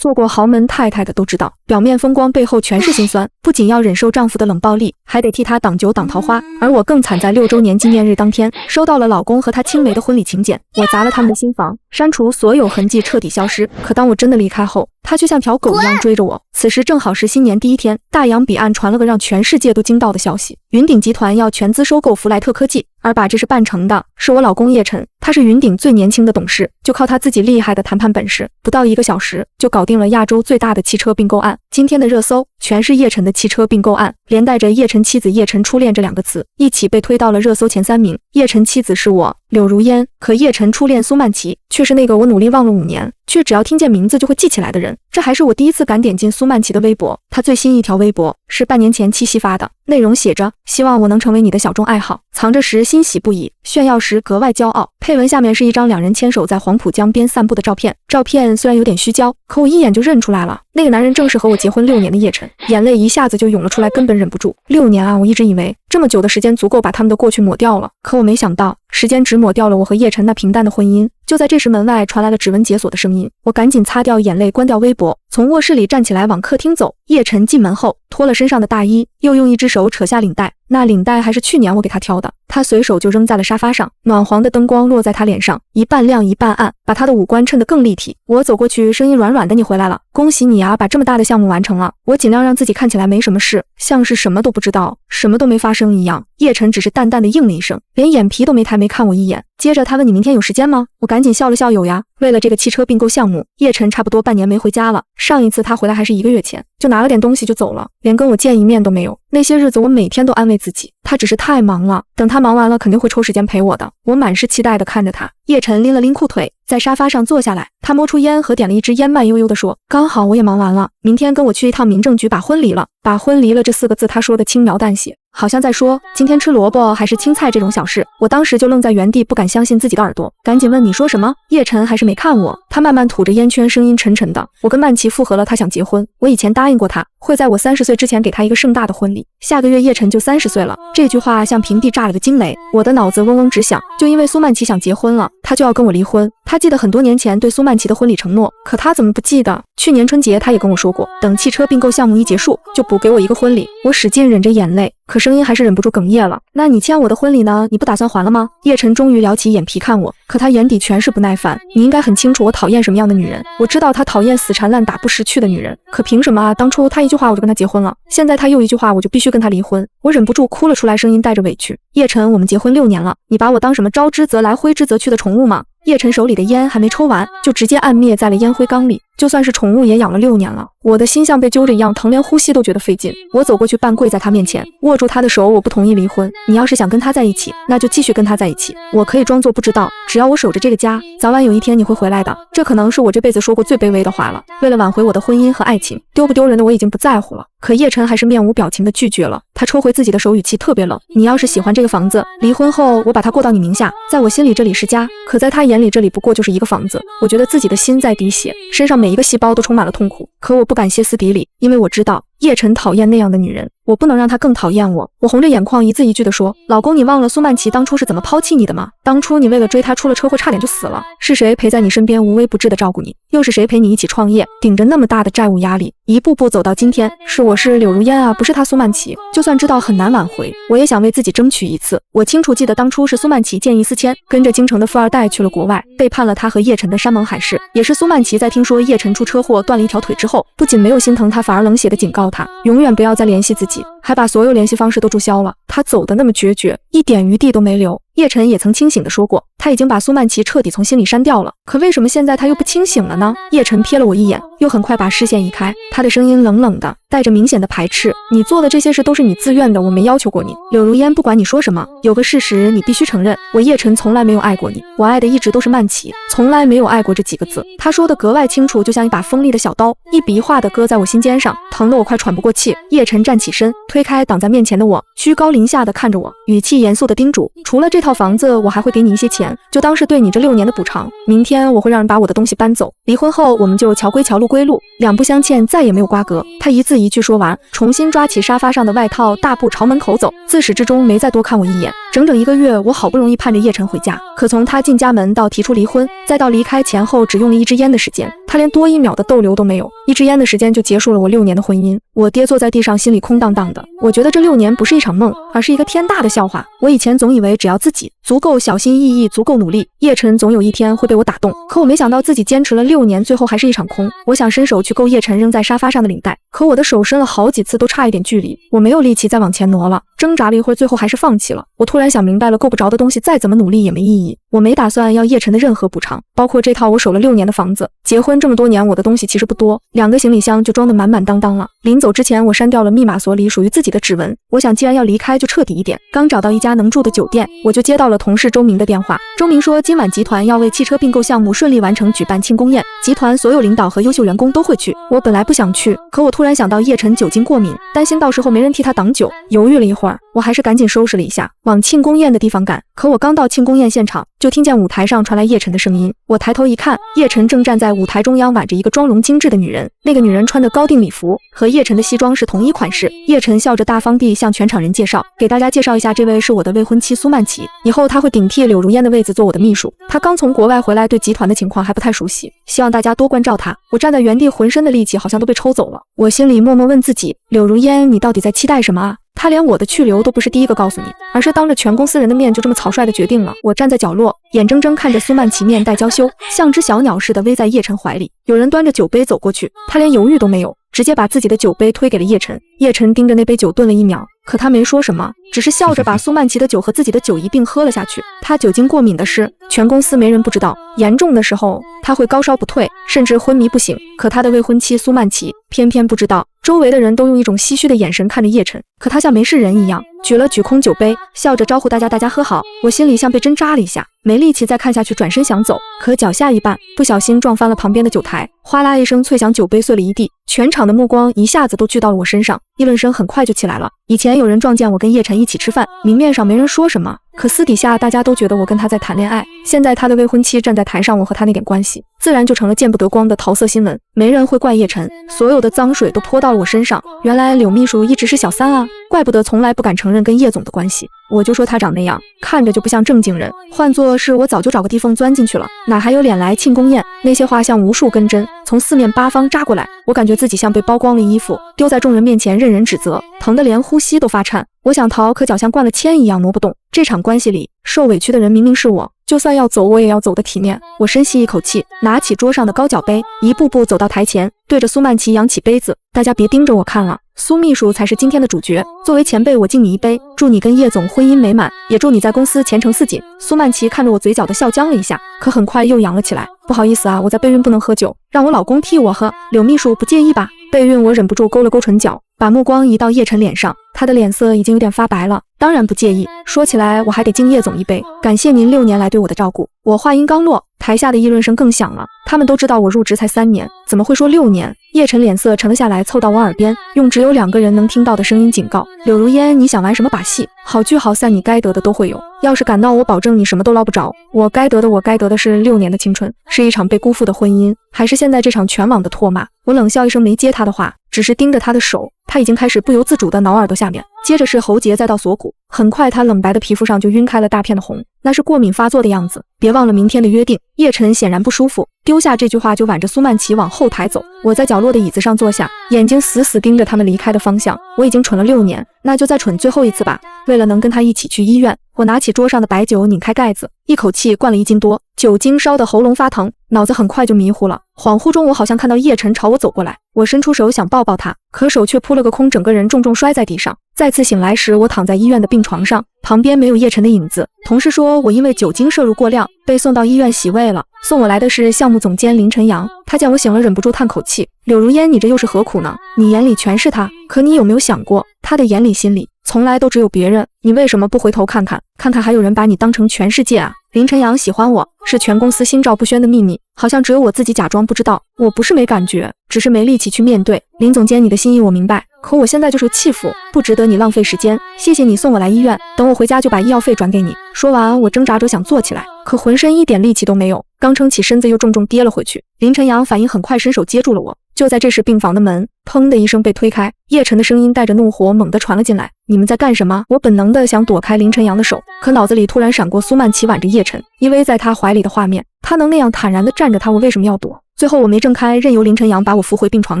做过豪门太太的都知道，表面风光背后全是辛酸，不仅要忍受丈夫的冷暴力，还得替他挡酒挡桃花。而我更惨，在6周年纪念日当天，收到了老公和他青梅的婚礼请柬，我砸了他们的新房，删除所有痕迹，彻底消失。可当我真的离开后，他却像条狗一样追着我。此时正好是新年第一天，大洋彼岸传了个让全世界都惊到的消息：云顶集团要全资收购弗莱特科技，而把这事办成的是我老公叶晨。他是云顶最年轻的董事，就靠他自己厉害的谈判本事，不到1个小时就搞定了亚洲最大的汽车并购案。今天的热搜全是叶晨的汽车并购案，连带着叶晨妻子叶晨初恋这2个词一起被推到了热搜前3名。叶晨妻子是我柳如烟，可叶晨初恋苏曼琪却是那个我努力忘了5年，却只要听见名字就会记起来的人。这还是我第一次敢点进苏曼琪的微博，她最新一条微博是半年前七夕发的，内容写着：希望我能成为你的小众爱好，藏着时欣喜不已，炫耀时格外骄傲。配文下面是一张2人牵手在黄浦江边散步的照片，照片虽然有点虚焦，可我一眼就认出来了，那个男人正是和我结婚6年的叶晨。眼泪一下子就涌了出来，根本忍不住。6年啊，我一直以为这么久的时间足够把他们的过去抹掉了，可我没想到时间只抹掉了我和叶晨那平淡的婚姻。就在这时，门外传来了指纹解锁的声音，我赶紧擦掉眼泪，关掉微博，从卧室里站起来往客厅走。叶晨进门后脱了身上的大衣，又用一只手扯下领带，那领带还是去年我给他挑的，他随手就扔在了沙发上。暖黄的灯光落在他脸上，一半亮一半暗，把他的五官衬得更立体。我走过去，声音软软的：你回来了，恭喜你啊，把这么大的项目完成了。我尽量让自己看起来没什么事，像是什么都不知道，什么都没发生一样。叶晨只是淡淡的应了一声，连眼皮都没抬，没看我一眼。接着他问：你明天有时间吗？我赶紧笑了笑：有呀。为了这个汽车并购项目，叶晨差不多半年没回家了，上一次他回来还是1个月前，就拿了点东西就走了，连跟我见一面都没有。那些日子我每天都安慰自己，他只是太忙了，等他忙完了肯定会抽时间陪我的。我满是期待地看着他。叶晨拎了拎裤腿，在沙发上坐下来，他摸出烟盒，点了一支烟，慢悠悠地说：刚好我也忙完了，明天跟我去一趟民政局把婚离了。把婚离了这4个字他说的轻描淡写，好像在说今天吃萝卜还是青菜这种小事。我当时就愣在原地，不敢相信自己的耳朵，赶紧问：你说什么？叶晨还是没看我，他慢慢吐着烟圈，声音沉沉的：我跟曼琪复合了，他想结婚，我以前答应过他，会在我30岁之前给他一个盛大的婚礼。下个月叶晨就30岁了。这句话像平地炸了个惊雷，我的脑子嗡嗡直响。就因为苏曼琪想结婚了，他就要跟我离婚。他记得很多年前对苏曼琪的婚礼承诺，可他怎么不记得？去年春节他也跟我说过，等汽车并购项目一结束，就补给我一个婚礼。我使劲忍着眼泪，可声音还是忍不住哽咽了。那你欠我的婚礼呢？你不打算还了吗？叶晨终于撩起眼皮看我，可他眼底全是不耐烦。你应该很清楚我讨厌什么样的女人，我知道他讨厌死缠烂打不识趣的女人，可凭什么啊？当初他一句话我就跟他结婚了，现在他又一句话我就必须跟他离婚。我忍不住哭了出来，声音带着委屈。叶晨，我们结婚6年了，你把我当什么招之则来挥之则去的宠物吗？叶晨手里的烟还没抽完，就直接按灭在了烟灰缸里。就算是宠物也养了6年了，我的心像被揪着一样疼，连呼吸都觉得费劲。我走过去半跪在他面前，握住他的手，我不同意离婚，你要是想跟他在一起，那就继续跟他在一起，我可以装作不知道，只要我守着这个家，早晚有一天你会回来的。这可能是我这辈子说过最卑微的话了。为了挽回我的婚姻和爱情，丢不丢人的我已经不在乎了。可叶晨还是面无表情的拒绝了，他抽回自己的手，语气特别冷。你要是喜欢这个房子，离婚后我把它过到你名下，在我心里这里是家，可在他眼里这里不过就是一个房子。我觉得自己的心在滴血，身上每一个细胞都充满了痛苦，可我不敢歇斯底里，因为我知道叶晨讨厌那样的女人，我不能让她更讨厌我。我红着眼眶一字一句地说：老公，你忘了苏曼琪当初是怎么抛弃你的吗？当初你为了追她出了车祸，差点就死了，是谁陪在你身边无微不至地照顾你？又是谁陪你一起创业，顶着那么大的债务压力，一步步走到今天？我是柳如烟啊，不是她苏曼琪。就算知道很难挽回，我也想为自己争取一次。我清楚记得当初是苏曼琪见异思迁，跟着京城的富二代去了国外，背叛了他和叶晨的山盟海誓。也是苏曼琪在听说叶晨出车祸断了一条腿之后，不仅没有心疼他，反而冷血地警告他永远不要再联系自己，还把所有联系方式都注销了。他走得那么决绝，一点余地都没留。叶晨也曾清醒地说过，他已经把苏曼琪彻底从心里删掉了，可为什么现在他又不清醒了呢？叶晨瞥了我一眼，又很快把视线移开，他的声音冷冷的，带着明显的排斥。你做的这些事都是你自愿的，我没要求过你。柳如烟，不管你说什么，有个事实你必须承认，我叶晨从来没有爱过你，我爱的一直都是曼琪，从来没有爱过这几个字。他说的格外清楚，就像一把锋利的小刀，一笔一画的割在我心尖上，疼得我快喘不过气。叶晨站起身，推开挡在面前的我，居高临下的看着我，语气严肃的叮嘱：除了这套房子，我还会给你一些钱，就当是对你这6年的补偿。明天我会让人把我的东西搬走，离婚后我们就桥归桥，路归路，两不相欠，再也没有瓜葛。他一字一句说完，重新抓起沙发上的外套，大步朝门口走，自始至终没再多看我一眼。整整1个月，我好不容易盼着叶晨回家，可从他进家门到提出离婚，再到离开前后，只用了1支烟的时间。他连多1秒的逗留都没有，一支烟的时间就结束了我6年的婚姻。我跌坐在地上，心里空荡荡的。我觉得这6年不是一场梦，而是一个天大的笑话。我以前总以为只要自己足够小心翼翼，足够努力，叶晨总有一天会被我打动。可我没想到自己坚持了6年，最后还是一场空。我想伸手去够叶晨扔在沙发上的领带，可我的手伸了好几次都差一点距离，我没有力气再往前挪了。挣扎了一会儿，最后还是放弃了。我突然想明白了，够不着的东西再怎么努力也没意义。我没打算要叶晨的任何补偿，包括这套我守了6年的房子。结婚这么多年，我的东西其实不多，2个行李箱就装得满满当当了。临走之前，我删掉了密码锁里属于自己的指纹。我想既然要离开，就彻底一点。刚找到一家能住的酒店，我就接到了同事周明的电话。周明说，今晚集团要为汽车并购项目顺利完成举办庆功宴，集团所有领导和优秀员工都会去。我本来不想去，可我突然想到叶晨酒精过敏，担心到时候没人替他挡酒，犹豫了一会儿，我还是赶紧收拾了一下，往庆功宴的地方赶。可我刚到庆功宴现场，就听见舞台上传来叶晨的声音。我抬头一看，叶晨正站在舞台中央，挽着一个妆容精致的女人。那个女人穿的高定礼服，和叶晨的西装是同一款式。叶晨笑着大方地向全场人介绍，给大家介绍一下，这位是我的未婚妻苏曼琪，以后她会顶替柳如烟的位子做我的秘书。她刚从国外回来，对集团的情况还不太熟悉，希望大家多关照她。我站在原地，浑身的力气好像都被抽走了。我心里默默问自己，柳如烟，你到底在期待什么啊？他连我的去留都不是第一个告诉你，而是当着全公司人的面就这么草率的决定了。我站在角落，眼睁睁看着苏曼琪面带娇羞，像只小鸟似的偎在叶晨怀里。有人端着酒杯走过去，他连犹豫都没有，直接把自己的酒杯推给了叶晨。叶晨盯着那杯酒顿了1秒，可他没说什么，只是笑着把苏曼琪的酒和自己的酒一并喝了下去。他酒精过敏的事，全公司没人不知道，严重的时候他会高烧不退，甚至昏迷不醒。可他的未婚妻苏曼琪偏偏不知道。周围的人都用一种唏嘘的眼神看着叶晨，可他像没事人一样举了举空酒杯，笑着招呼大家喝好。我心里像被针扎了一下，没力气再看下去，转身想走，可脚下一绊，不小心撞翻了旁边的酒台，哗啦一声脆响，酒杯碎了一地。全场的目光一下子都聚到了我身上，议论声很快就起来了。以前有人撞见我跟叶晨一起吃饭，明面上没人说什么，可私底下大家都觉得我跟他在谈恋爱。现在他的未婚妻站在台上，我和他那点关系自然就成了见不得光的桃色新闻。没人会怪叶晨，所有的脏水都泼到了我身上。原来柳秘书一直是小三啊，怪不得从来不敢承认跟叶总的关系。我就说他长那样，看着就不像正经人，换作是我早就找个地缝钻进去了，哪还有脸来庆功宴？那些话像无数根针从4面8方扎过来，我感觉自己像被剥光了衣服，丢在众人面前任人指责，疼得连呼吸都发颤。我想逃，可脚像灌了铅一样挪不动。这场关系里受委屈的人明明是我，就算要走我也要走得体面。我深吸一口气，拿起桌上的高脚杯，一步步走到台前，对着苏曼琪扬起杯子。大家别盯着我看了，苏秘书才是今天的主角。作为前辈，我敬你一杯，祝你跟叶总婚姻美满，也祝你在公司前程似锦。苏曼琪看着我嘴角的笑僵了一下，可很快又扬了起来。不好意思啊，我在备孕不能喝酒，让我老公替我喝，柳秘书不介意吧？备孕我忍不住勾了勾唇角，把目光移到叶晨脸上，他的脸色已经有点发白了。当然不介意，说起来我还得敬叶总一杯，感谢您6年来对我的照顾。我话音刚落，台下的议论声更响了。他们都知道我入职才3年，怎么会说6年？叶晨脸色沉了下来，凑到我耳边，用只有2个人能听到的声音警告：柳如烟，你想玩什么把戏？好聚好散，你该得的都会有。要是敢闹，我保证你什么都捞不着。我该得的是6年的青春，是一场被辜负的婚姻，还是现在这场全网的唾骂？我冷笑一声，没接他的话，只是盯着他的手。他已经开始不由自主地挠耳朵下面，接着是喉结，再到锁骨。很快他冷白的皮肤上就晕开了大片的红，那是过敏发作的样子。别忘了明天的约定。叶晨显然不舒服，丢下这句话就挽着苏曼琪往后台走。我在角落的椅子上坐下，眼睛死死盯着他们离开的方向。我已经蠢了6年，那就再蠢最后一次吧。为了能跟他一起去医院，我拿起桌上的白酒，拧开盖子，一口气灌了1斤多，酒精烧得喉咙发疼，脑子很快就迷糊了。恍惚中，我好像看到叶晨朝我走过来，我伸出手想抱抱他，可手却扑了个空，整个人重重摔在地上。再次醒来时，我躺在医院的病床上，旁边没有叶晨的影子。同事说我因为酒精摄入过量，被送到医院洗胃了。送我来的是项目总监林晨阳，他见我醒了，忍不住叹口气：柳如烟，你这又是何苦呢？你眼里全是他，可你有没有想过，他的眼里心里从来都只有别人，你为什么不回头看看，看看还有人把你当成全世界啊？林晨阳喜欢我，是全公司心照不宣的秘密，好像只有我自己假装不知道。我不是没感觉，只是没力气去面对。林总监，你的心意我明白，可我现在就是气妇，不值得你浪费时间。谢谢你送我来医院，等我回家就把医药费转给你。说完，我挣扎着想坐起来，可浑身一点力气都没有，刚撑起身子又重重跌了回去。林晨阳反应很快，伸手接住了我，就在这时，病房的门砰的一声被推开，叶晨的声音带着怒火猛地传了进来：“你们在干什么？”我本能的想躲开林晨阳的手，可脑子里突然闪过苏曼琪挽着叶晨依偎在他怀里的画面，他能那样坦然地站着他，我为什么要躲？最后我没挣开，任由林晨阳把我扶回病床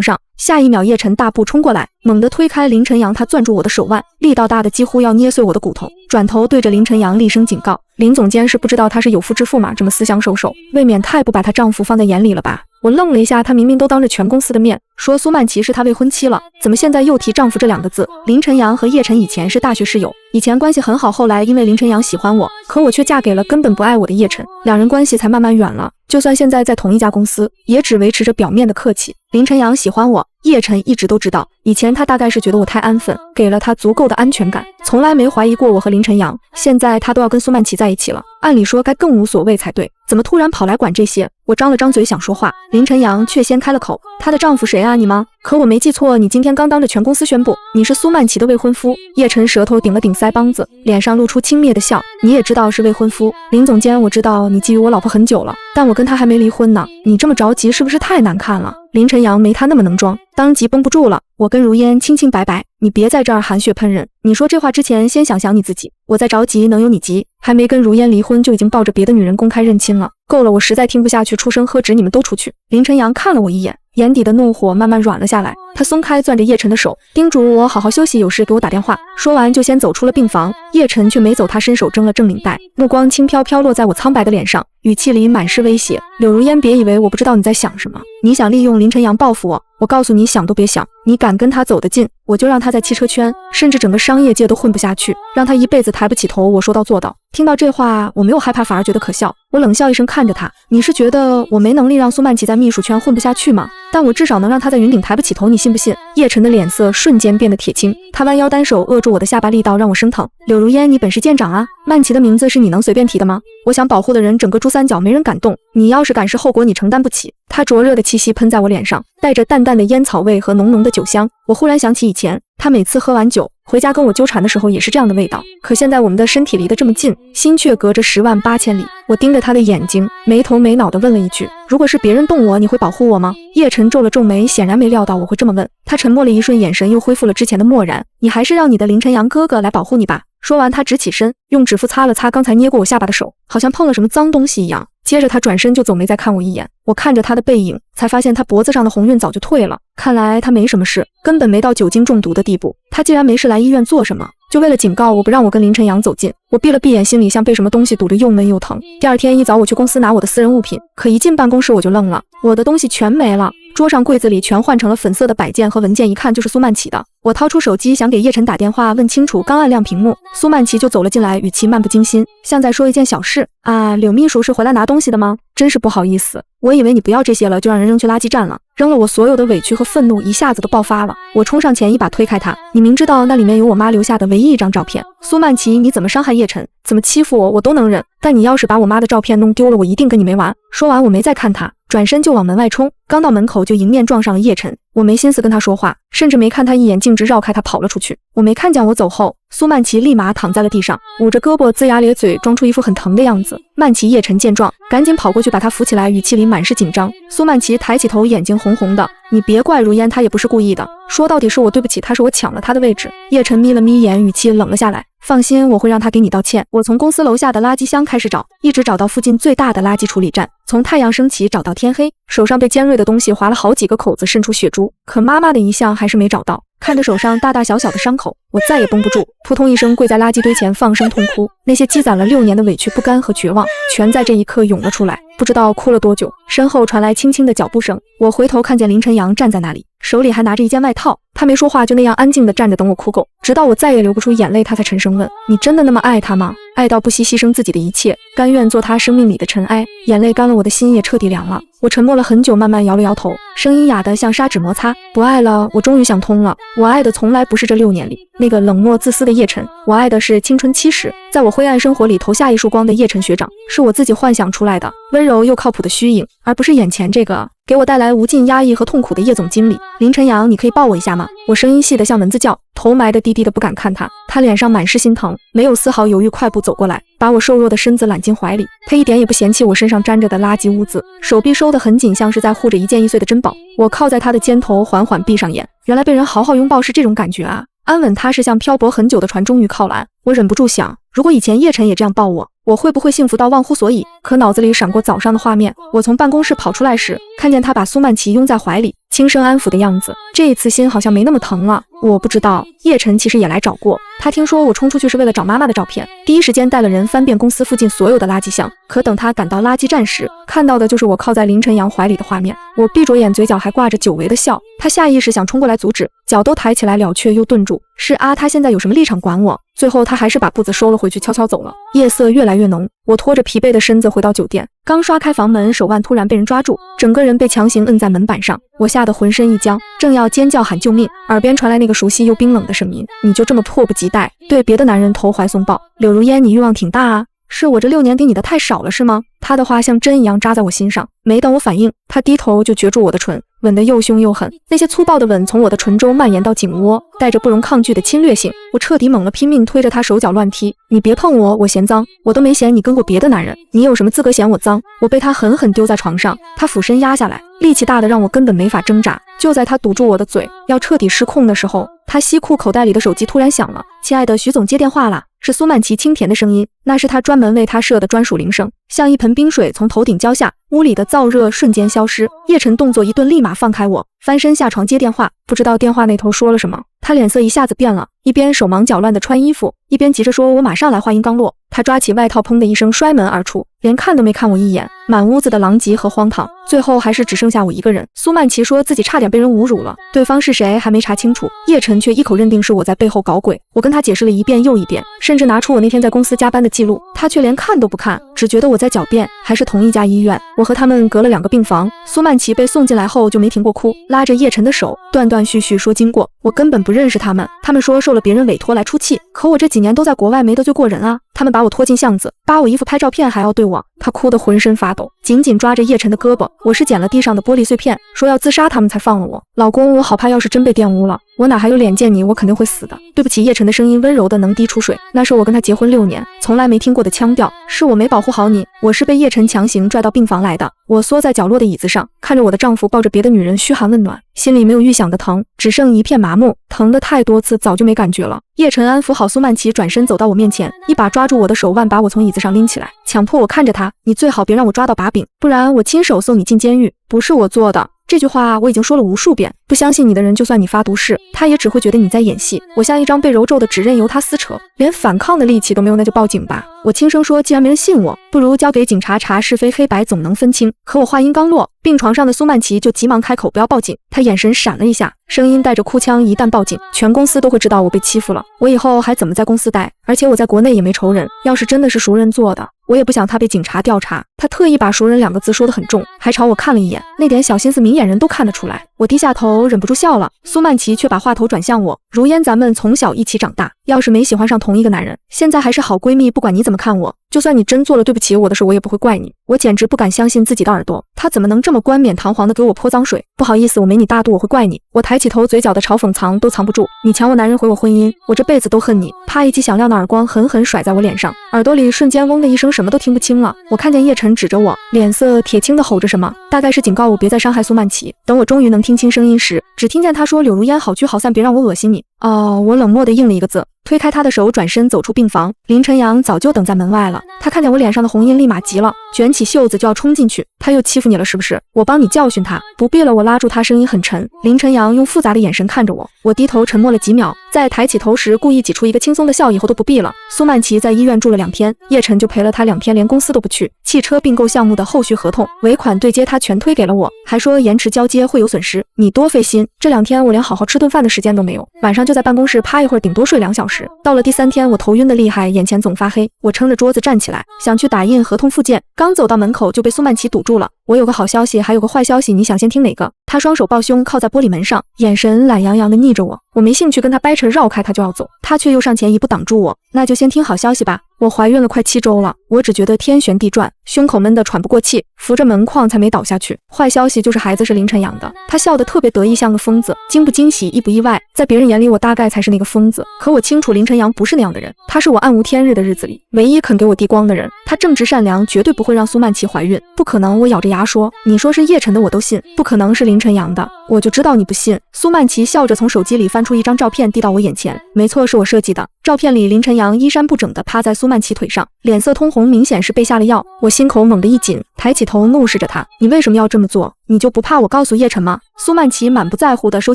上。下一秒，叶晨大步冲过来，猛地推开林晨阳，他攥住我的手腕，力道大的几乎要捏碎我的骨头。转头对着林晨阳厉声警告：“林总监是不知道他是有妇之夫吗？这么思想守守，未免太不把她丈夫放在眼里了吧？”我愣了一下，他明明都当着全公司的面说苏曼琪是他未婚妻了，怎么现在又提丈夫这两个字？林晨阳和叶晨以前是大学室友，以前关系很好，后来因为林晨阳喜欢我，可我却嫁给了根本不爱我的叶晨，两人关系才慢慢远了。就算现在在同一家公司，也只维持着表面的客气。林晨阳喜欢我，叶晨一直都知道，以前他大概是觉得我太安分，给了他足够的安全感，从来没怀疑过我和林晨阳。现在他都要跟苏曼琪在一起了，按理说该更无所谓才对，怎么突然跑来管这些？我张了张嘴想说话，林晨阳却先开了口：“她的丈夫谁啊？你吗？可我没记错，你今天刚当着全公司宣布你是苏曼琪的未婚夫。”叶晨舌头顶了顶腮帮子，脸上露出轻蔑的笑：“你也知道是未婚夫？林总监，我知道你觊觎我老婆很久了，但我跟她还没离婚呢，你这么着急是不是太难看了？”林晨阳没他那么能装，当即绷不住了。我跟如烟轻轻拜拜，你别在这儿含血喷人。你说这话之前先想想你自己，我在着急能有你急？还没跟如烟离婚就已经抱着别的女人公开认亲了，够了，我实在听不下去，出声喝止，你们都出去。林晨阳看了我一眼，眼底的怒火慢慢软了下来，他松开攥着叶晨的手，叮嘱我好好休息，有事给我打电话。说完就先走出了病房，叶晨却没走，他伸手挣了挣领带，目光轻飘飘落在我苍白的脸上，语气里满是威胁：“柳如烟，别以为我不知道你在想什么，你想利用林晨阳报复我，我告诉你想都别想，你敢跟他走得近，我就让他在汽车圈甚至整个商业界都混不下去，让他一辈子抬不起头，我说到做到。”听到这话，我没有害怕，反而觉得可笑。我冷笑一声看着他：“你是觉得我没能力让苏曼琪在秘书圈混不下去吗？但我至少能让他在云顶抬不起头，你信不信？”叶晨的脸色瞬间变得铁青，他弯腰单手扼住我的下巴，力道让我生疼。柳如烟，你本事见长啊！曼琪的名字是你能随便提的吗？我想保护的人，整个珠三角没人敢动，你要是敢试，后果你承担不起。他灼热的气息喷在我脸上，带着淡淡的烟草味和浓浓的酒香。我忽然想起以前，他每次喝完酒回家跟我纠缠的时候也是这样的味道，可现在我们的身体离得这么近，心却隔着108000里。我盯着他的眼睛，没头没脑地问了一句：“如果是别人动我，你会保护我吗？”叶晨皱了皱眉，显然没料到我会这么问。他沉默了一瞬，眼神又恢复了之前的漠然：“你还是让你的林晨阳哥哥来保护你吧。”说完，他直起身，用指腹擦了擦刚才捏过我下巴的手，好像碰了什么脏东西一样。接着他转身就走，没再看我一眼。我看着他的背影，才发现他脖子上的红晕早就退了，看来他没什么事，根本没到酒精中毒的地步。他既然没事来医院做什么？就为了警告我不让我跟林晨阳走近。我闭了闭眼，心里像被什么东西堵得又闷又疼。第二天一早我去公司拿我的私人物品，可一进办公室我就愣了，我的东西全没了，桌上柜子里全换成了粉色的摆件和文件，一看就是苏曼琪的。我掏出手机想给叶晨打电话问清楚，刚按亮屏幕，苏曼琪就走了进来，语气漫不经心，像在说一件小事。啊，柳秘书是回来拿东西的吗？真是不好意思，我以为你不要这些了，就让人扔去垃圾站了。扔了我所有的委屈和愤怒一下子都爆发了，我冲上前一把推开他。你明知道那里面有我妈留下的唯一一张照片，苏曼琪，你怎么伤害叶晨，怎么欺负我，我都能忍，但你要是把我妈的照片弄丢了，我一定跟你没完。说完我没再看他，转身就往门外冲，刚到门口就迎面撞上了叶晨。我没心思跟他说话，甚至没看他一眼，径直绕开他跑了出去。我没看见我走后，苏曼琪立马躺在了地上，捂着胳膊龇牙咧嘴，装出一副很疼的样子。曼琪叶晨见状，赶紧跑过去把他扶起来，语气里满是紧张。苏曼琪抬起头，眼睛红红的，你别怪如烟，她也不是故意的，说到底是我对不起她，是我抢了她的位置。叶晨眯了眯眼，语气冷了下来，放心，我会让她给你道歉。我从公司楼下的垃圾箱开始找，一直找到附近最大的垃圾处理站，从太阳升起找到天黑，手上被尖锐的东西划了好几个口子，渗出血珠，可妈妈的遗像还是没找到。看着手上大大小小的伤口，我再也绷不住，扑通一声跪在垃圾堆前放声痛哭。那些积攒了6年的委屈、不甘和绝望，全在这一刻涌了出来。不知道哭了多久，身后传来轻轻的脚步声，我回头看见林晨阳站在那里，手里还拿着一件外套。他没说话，就那样安静地站着等我哭够，直到我再也流不出眼泪，他才沉声问：你真的那么爱他吗？爱到不惜牺牲自己的一切，甘愿做他生命里的尘埃？眼泪干了，我的心也彻底凉了。我沉默了很久，慢慢摇了摇头，声音哑得像砂纸摩擦。不爱了，我终于想通了，我爱的从来不是这6年里那个冷漠自私的叶晨，我爱的是青春期时在我灰暗生活里投下一束光的叶晨学长，是我自己幻想出来的温柔又靠谱的虚影，而不是眼前这个给我带来无尽压抑和痛苦的叶总经理。林晨阳，你可以抱我一下吗？我声音细得像蚊子叫，头埋得低低的不敢看他，他脸上满是心疼，没有丝毫犹豫，快步走过来，把我瘦弱的身子揽进怀里。他一点也不嫌弃我身上沾着的垃圾污渍，手臂收得很紧，像是在护着一件易碎的珍宝。我靠在他的肩头，缓缓闭上眼，原来被人好好拥抱是这种感觉啊！安稳踏实，像漂泊很久的船终于靠岸。我忍不住想，如果以前叶晨也这样抱我，我会不会幸福到忘乎所以？可脑子里闪过早上的画面，我从办公室跑出来时，看见他把苏曼琪拥在怀里，轻声安抚的样子。这一次心好像没那么疼了。我不知道，叶晨其实也来找过，他听说我冲出去是为了找妈妈的照片，第一时间带了人翻遍公司附近所有的垃圾箱。可等他赶到垃圾站时，看到的就是我靠在林晨阳怀里的画面。我闭着眼，嘴角还挂着久违的笑。他下意识想冲过来阻止，脚都抬起来了，却又顿住。是啊，他现在有什么立场管我？最后他还是把步子收了回去，悄悄走了。夜色越来越浓，我拖着疲惫的身子回到酒店，刚刷开房门，手腕突然被人抓住，整个人被强行摁在门板上。我吓得浑身一僵，正要尖叫喊救命，耳边传来那个熟悉又冰冷的声音：你就这么迫不及待对别的男人投怀送抱？柳如烟，你欲望挺大啊，是我这6年给你的太少了是吗？他的话像针一样扎在我心上，没等我反应，他低头就攫住我的唇，吻得又凶又狠。那些粗暴的吻从我的唇周蔓延到颈窝，带着不容抗拒的侵略性。我彻底懵了，拼命推着他手脚乱踢。你别碰我，我嫌脏，我都没嫌你跟过别的男人，你有什么资格嫌我脏？我被他狠狠丢在床上，他俯身压下来，力气大的让我根本没法挣扎。就在他堵住我的嘴要彻底失控的时候，他西裤口袋里的手机突然响了。亲爱的，徐总接电话啦。是苏曼琪清甜的声音，那是他专门为他设的专属铃声，像一盆冰水从头顶浇下，屋里的燥热瞬间消失。叶晨动作一顿，立马放开我，翻身下床接电话。不知道电话那头说了什么，他脸色一下子变了，一边手忙脚乱地穿衣服，一边急着说我马上来。话音刚落，他抓起外套，砰的一声摔门而出，连看都没看我一眼，满屋子的狼藉和荒唐，最后还是只剩下我一个人。苏曼琪说自己差点被人侮辱了，对方是谁还没查清楚，叶晨却一口认定是我在背后搞鬼。我跟他解释了一遍又一遍，甚至拿出我那天在公司加班的记录，他却连看都不看，只觉得我在狡辩。还是同一家医院，我和他们隔了2个病房。苏曼琪被送进来后就没停过哭，拉着叶晨的手断断续续说经过。我根本不认识他们，他们说受了别人委托来出气，可我这几年都在国外没得罪过人啊。他们把我拖进巷子，扒我衣服拍照片，还要对我。他哭得浑身发抖，紧紧抓着叶晨的胳膊。我是捡了地上的玻璃碎片，说要自杀他们才放了我。老公，我好怕要是真被玷污了，我哪还有脸见你，我肯定会死的。对不起。叶晨的声音温柔的能滴出水，那是我跟他结婚6年从来没听过的腔调，是我没保护好你。我是被叶晨强行拽到病房来的。我缩在角落的椅子上，看着我的丈夫抱着别的女人嘘寒问暖，心里没有预想的疼，只剩一片麻木，疼得太多次早就没感觉了。叶晨安抚好苏曼琪，转身走到我面前，一把抓住我的手腕，把我从椅子上拎起来，强迫我看着他，你最好别让我抓到把柄，不然我亲手送你进监狱。不是我做的。这句话我已经说了无数遍，不相信你的人，就算你发毒誓，他也只会觉得你在演戏。我像一张被揉皱的纸，任由他撕扯，连反抗的力气都没有，那就报警吧。我轻声说，既然没人信我，不如交给警察查是非黑白，总能分清。可我话音刚落，病床上的苏曼琪就急忙开口，不要报警。她眼神闪了一下，声音带着哭腔，一旦报警，全公司都会知道我被欺负了，我以后还怎么在公司待？而且我在国内也没仇人，要是真的是熟人做的，我也不想他被警察调查。他特意把熟人2个字说得很重，还朝我看了一眼，那点小心思明眼人都看得出来。我低下头忍不住笑了，苏曼琪却把话头转向我，如烟，咱们从小一起长大，要是没喜欢上同一个男人，现在还是好闺蜜，不管你怎么看我，就算你真做了对不起我的事，我也不会怪你。我简直不敢相信自己的耳朵，他怎么能这么冠冕堂皇的给我泼脏水？不好意思，我没你大度，我会怪你。我抬起头，嘴角的嘲讽藏都藏不住，你抢我男人，毁我婚姻，我这辈子都恨你。啪，一记响亮的耳光狠狠甩在我脸上，耳朵里瞬间嗡的一声，什么都听不清了。我看见叶晨指着我，脸色铁青的吼着什么，大概是警告我别再伤害苏曼琪。等我终于能听清声音时，只听见他说，柳如烟，好聚好散，别让我恶心你。哦，我冷漠的应了一个字，推开他的手，转身走出病房。林晨阳早就等在门外了，他看见我脸上的红印，立马急了，卷起袖子就要冲进去。他又欺负你了是不是？我帮你教训他。不必了，我拉住他，声音很沉。林晨阳用复杂的眼神看着我，我低头沉默了几秒，在抬起头时故意挤出一个轻松的笑，以后都不必了。苏曼琪在医院住了2天，叶晨就陪了他2天，连公司都不去。汽车并购项目的后续合同、尾款对接他全推给了我，还说延迟交接会有损失，你多费心。这2天我连好好吃顿饭的时间都没有，晚上就在办公室趴一会儿，顶多睡2小时。到了第3天，我头晕的厉害，眼前总发黑，我撑着桌子站起来，想去打印合同附件，刚走到门口就被苏曼琪堵住了。我有个好消息，还有个坏消息，你想先听哪个？他双手抱胸靠在玻璃门上，眼神懒洋洋的睨着我。我没兴趣跟他掰扯，绕开他就要走，他却又上前一步挡住我。那就先听好消息吧，我怀孕了快7周了，我只觉得天旋地转，胸口闷得喘不过气，扶着门框才没倒下去。坏消息就是孩子是凌晨养的。他笑得特别得意，像个疯子，惊不惊喜，意不意外，在别人眼里我大概才是那个疯子，可我清楚凌晨阳不是那样的人，他是我暗无天日的日子里唯一肯给我递光的人。他正直善良，绝对不会让苏曼琪怀孕，不可能。我咬着牙说，你说是叶晨的我都信，不可能是凌晨阳的，我就知道你不信。苏曼琪笑着从手机里翻出一张照片递到我眼前，没错，是我设计的。照片里凌晨阳衣衫不整地趴在苏曼琪腿上，脸色通红，明显是被下了药。我心口猛地一紧，抬起头怒视着他，你为什么要这么做？你就不怕我告诉叶晨吗？苏曼琪满不在乎地收